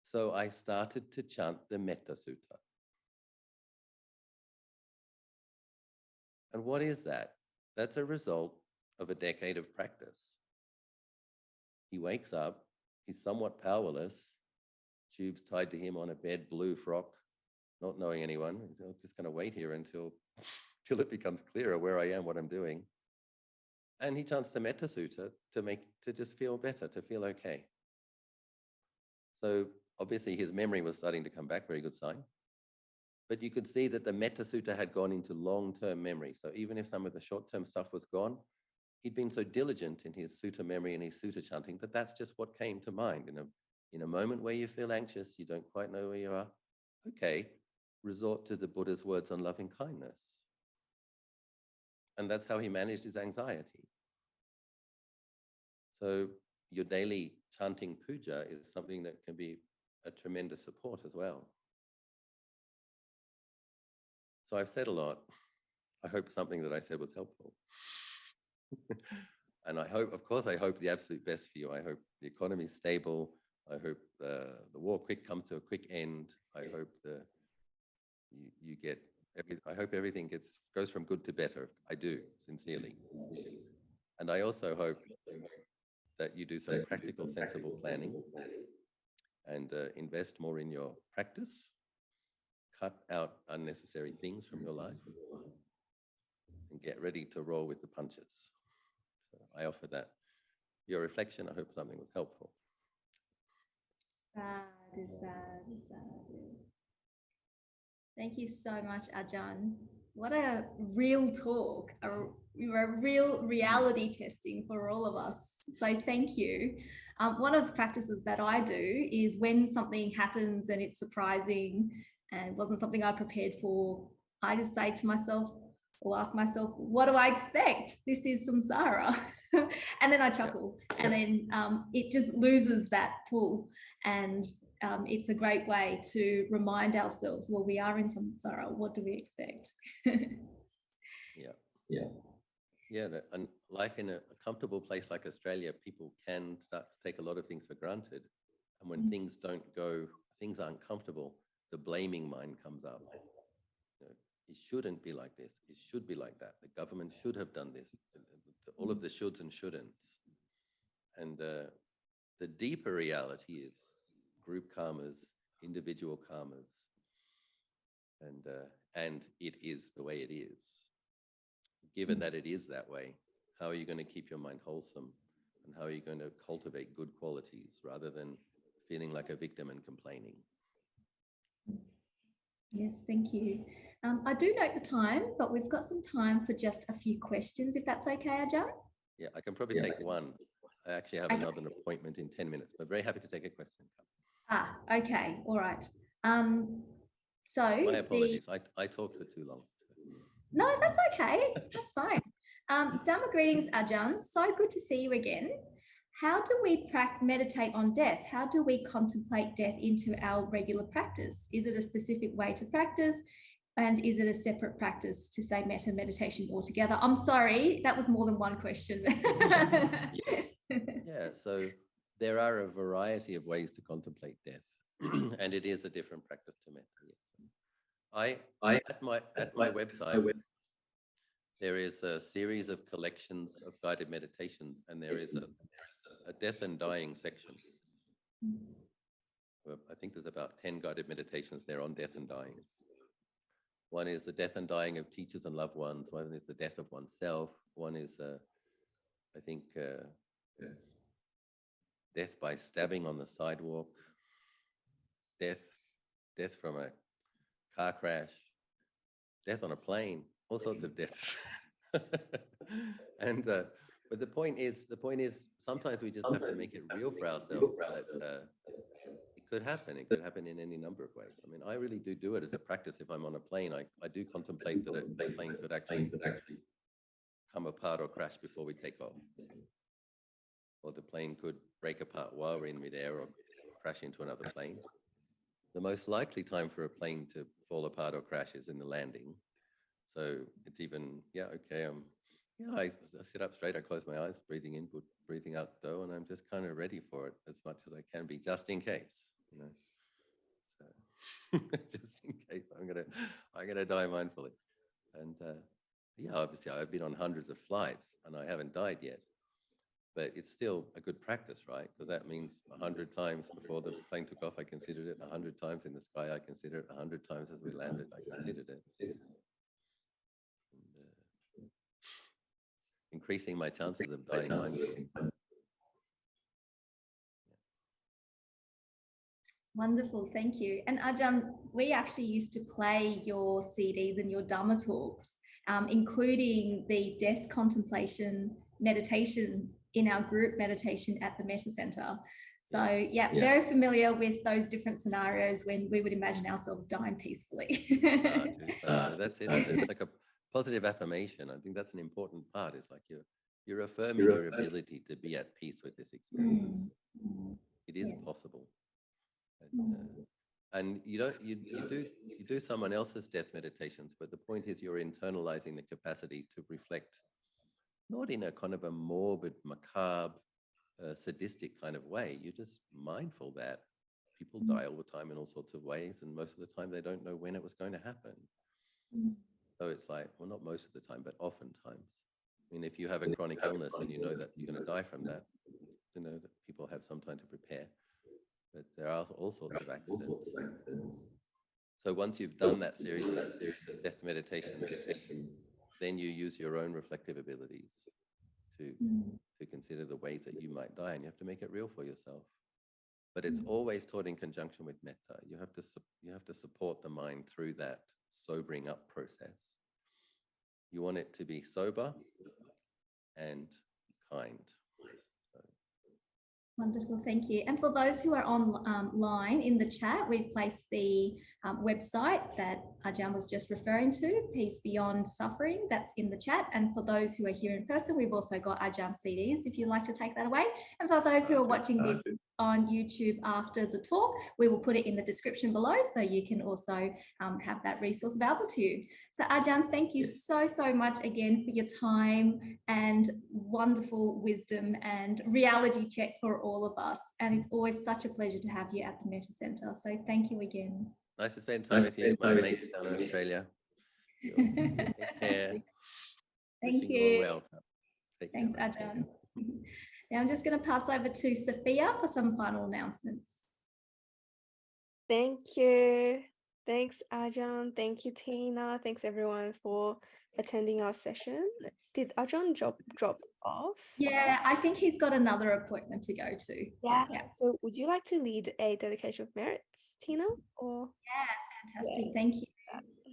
So I started to chant the Metta Sutta. And what is that? That's a result of a decade of practice. He wakes up, he's somewhat powerless, tubes tied to him on a bed, blue frock, not knowing anyone. He's just going to wait here until it becomes clearer where I am, what I'm doing. And he chants the Metta Sutta to just feel better, to feel okay. So obviously his memory was starting to come back, very good sign. But you could see that the Metta Sutta had gone into long-term memory. So even if some of the short-term stuff was gone, he'd been so diligent in his sutta memory and his sutta chanting that that's just what came to mind. In a moment where you feel anxious, you don't quite know where you are, okay, resort to the Buddha's words on loving kindness. And that's how he managed his anxiety. So your daily chanting puja is something that can be a tremendous support as well. So I've said a lot. I hope something that I said was helpful. And I hope, of course, I hope the absolute best for you. I hope the economy is stable. I hope the war comes to a quick end. I hope you get, I hope everything goes from good to better. I do, sincerely. And I also hope that you do some practical, sensible planning and invest more in your practice. Cut out unnecessary things from your life and get ready to roll with the punches. So I offer that. Your reflection, I hope something was helpful. Sadhu, sadhu, sadhu. Thank you so much, Ajahn. What a real talk, a real reality testing for all of us. So thank you. One of the practices that I do is when something happens and it's surprising and wasn't something I prepared for, I just say to myself or ask myself, what do I expect? This is samsara. And then I chuckle, and then it just loses that pull. And it's a great way to remind ourselves, well, we are in samsara. What do we expect? And life in a comfortable place like Australia, people can start to take a lot of things for granted. And when things don't go, things aren't comfortable, the blaming mind comes up. It shouldn't be like this. It should be like that. The government should have done this. All of the shoulds and shouldn'ts. And the deeper reality is group karmas, individual karmas, and it is the way it is. Given that it is that way, how are you going to keep your mind wholesome? And how are you going to cultivate good qualities rather than feeling like a victim and complaining? Yes, thank you. I do note the time, but we've got some time for just a few questions, if that's okay, Ajahn? Yeah, I can probably take one. I actually have another appointment in 10 minutes, but very happy to take a question. Okay, all right. So my apologies, I talked for too long. No, that's okay. That's fine. Dharma greetings, Ajahn. So good to see you again. How do we meditate on death? How do we contemplate death into our regular practice? Is it a specific way to practice? And is it a separate practice to say metta meditation altogether? I'm sorry, that was more than one question. Yeah, so there are a variety of ways to contemplate death, and it is a different practice to metta. Yes, at my website, there is a series of collections of guided meditation, and there is a death and dying section. I think there's about 10 guided meditations there on death and dying. One is the death and dying of teachers and loved ones. One is the death of oneself. One is, I think, death by stabbing on the sidewalk, death from a car crash, death on a plane, all sorts of deaths. And But the point is, sometimes we just have to make it real for ourselves that it could happen. It could happen in any number of ways. I mean, I really do it as a practice. If I'm on a plane, I do contemplate that a plane could actually come apart or crash before we take off. Or the plane could break apart while we're in midair or crash into another plane. The most likely time for a plane to fall apart or crash is in the landing. So it's even, I sit up straight, I close my eyes, breathing in, breathing out though, and I'm just kind of ready for it as much as I can be, just in case, you know. So just in case I'm gonna die mindfully. And obviously I've been on hundreds of flights and I haven't died yet. But it's still a good practice, right? Because that means 100 times before the plane took off, I considered it. 100 times in the sky, I considered it. 100 times as we landed, I considered it. And, increasing my chances of dying mindfully. Wonderful, thank you. And Ajahn, we actually used to play your CDs and your Dharma talks, including the death contemplation meditation in our group meditation at the Metta Center. So very familiar with those different scenarios when we would imagine ourselves dying peacefully. That's it. It's like a positive affirmation. I think that's an important part. It's like you're affirming your ability to be at peace with this experience. It is possible. And you do someone else's death meditations, but the point is you're internalizing the capacity to reflect, not in a kind of a morbid, macabre, sadistic kind of way. You're just mindful that people die all the time in all sorts of ways, and most of the time they don't know when it was going to happen. So it's like, well, not most of the time, but oftentimes. I mean, if you have a chronic illness and you know that you're going to die from that, you know that people have some time to prepare. But there are all sorts of accidents. So once you've done that series of death meditations, then you use your own reflective abilities to consider the ways that you might die, and you have to make it real for yourself. But it's always taught in conjunction with metta. You have to support the mind through that sobering up process. You want it to be sober and kind. Wonderful, thank you. And for those who are online in the chat, we've placed the website that Ajahn was just referring to, Peace Beyond Suffering, that's in the chat. And for those who are here in person, we've also got Ajahn CDs if you'd like to take that away. And for those who are watching this on YouTube after the talk, we will put it in the description below so you can also have that resource available to you. So Ajahn, thank you so much again for your time and wonderful wisdom and reality check for all of us. And it's always such a pleasure to have you at the Metta Center. So thank you again. Nice to spend time with you, my mates down in Australia. Take care. Thank you. Thanks, Ajahn. Now I'm just going to pass over to Sophia for some final announcements. Thank you. Thanks, Ajahn. Thank you, Tina. Thanks, everyone, for attending our session. Did Ajahn drop off? Yeah, I think he's got another appointment to go to. Yeah. So would you like to lead a dedication of merits, Tina? Or fantastic. Thank you.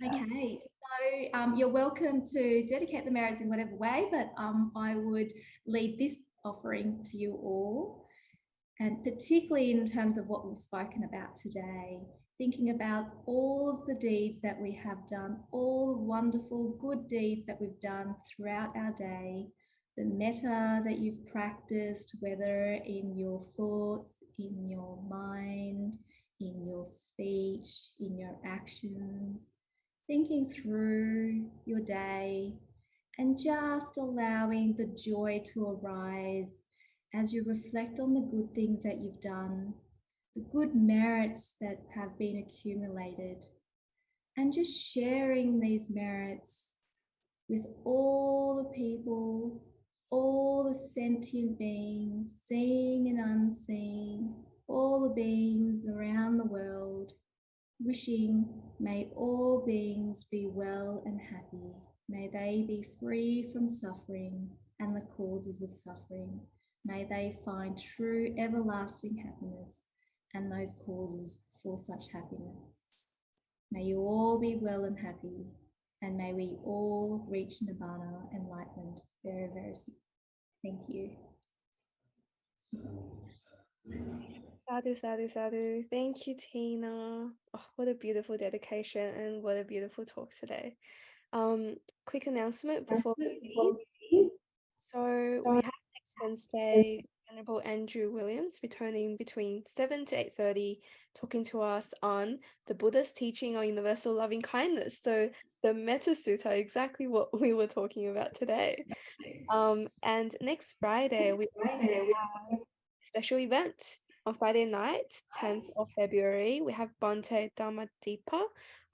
Okay, so you're welcome to dedicate the merits in whatever way, but I would lead this offering to you all, and particularly in terms of what we've spoken about today, thinking about all of the deeds that we have done, all the wonderful good deeds that we've done throughout our day, the metta that you've practiced, whether in your thoughts, in your mind, in your speech, in your actions, thinking through your day and just allowing the joy to arise as you reflect on the good things that you've done, the good merits that have been accumulated, and just sharing these merits with all the people, all the sentient beings, seen and unseen, all the beings around the world, wishing may all beings be well and happy. May they be free from suffering and the causes of suffering. May they find true everlasting happiness and those causes for such happiness. May you all be well and happy, and may we all reach Nibbana enlightenment very, very soon. Thank you. Sadhu, sadhu, sadhu. Thank you, Tina. Oh, what a beautiful dedication and what a beautiful talk today. Quick announcement before we leave. So we have next Wednesday Venerable Andrew Williams returning between 7 to 8:30, talking to us on the Buddha's teaching on universal loving kindness. So the Metta Sutta, exactly what we were talking about today. And next Friday we also have a special event. On Friday night, 10th of February, we have Bhante Dhammadeepa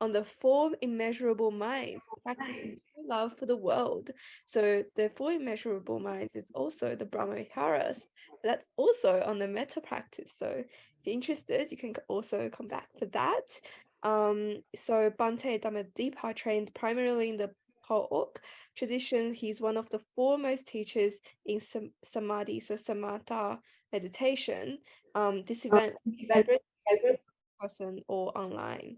on the 4 immeasurable minds, practicing true love for the world. So the 4 immeasurable minds is also the Brahma Viharas. That's also on the metta practice. So if you're interested, you can also come back for that. So Bhante Dhammadeepa trained primarily in the Paul tradition. He's one of the foremost teachers in samadhi, so samatha meditation. This event will be hybrid, so in person or online.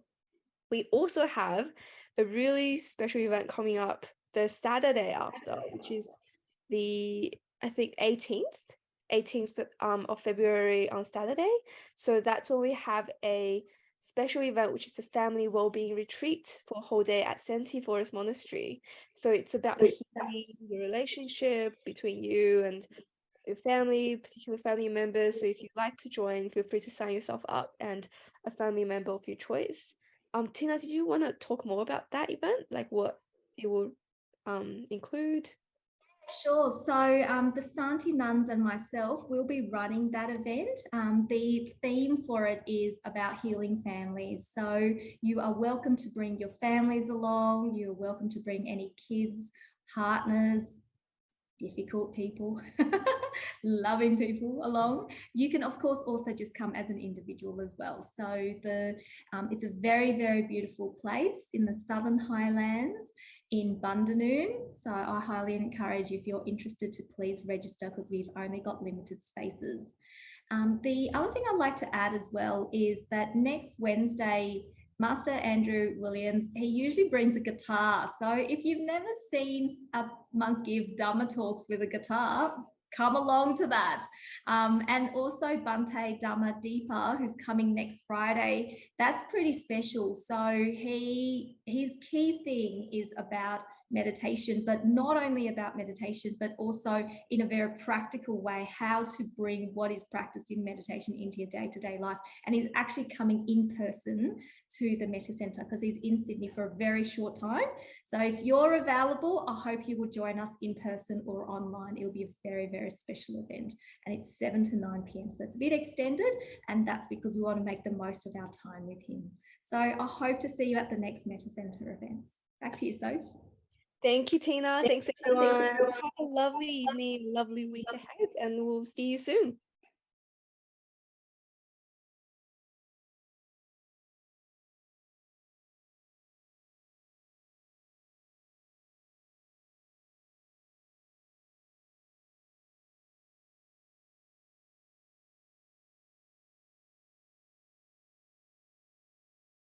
We also have a really special event coming up the Saturday after, which is the, I think, 18th of February on Saturday. So that's when we have a special event, which is a family well-being retreat for a whole day at Senti Forest Monastery. So it's about healing the relationship between you and your family, particular family members. So if you'd like to join, feel free to sign yourself up and a family member of your choice. Tina, did you want to talk more about that event? Like what it will include? Sure. So the Santi nuns and myself will be running that event. The theme for it is about healing families. So you are welcome to bring your families along. You're welcome to bring any kids, partners, difficult people, loving people along. You can, of course, also just come as an individual as well. So it's a very, very beautiful place in the Southern Highlands in Bundanoon. So I highly encourage, if you're interested, to please register, because we've only got limited spaces. The other thing I'd like to add as well is that next Wednesday, Master Andrew Williams, he usually brings a guitar. So if you've never seen a monk give Dhamma talks with a guitar, come along to that. And also Bhante Dhammadeepa, who's coming next Friday, that's pretty special. So his key thing is about meditation, but not only about meditation, but also in a very practical way, how to bring what is practiced in meditation into your day-to-day life. And he's actually coming in person to the Metta Centre, because he's in Sydney for a very short time. So if you're available, I hope you will join us in person or online. It'll be a very, very special event, and it's 7 to 9 p.m. So it's a bit extended, and that's because we want to make the most of our time with him. So I hope to see you at the next Metta Centre events. Back to you, Soph. Thank you, Tina. Thanks, everyone. Have a lovely evening, lovely week ahead, and we'll see you soon.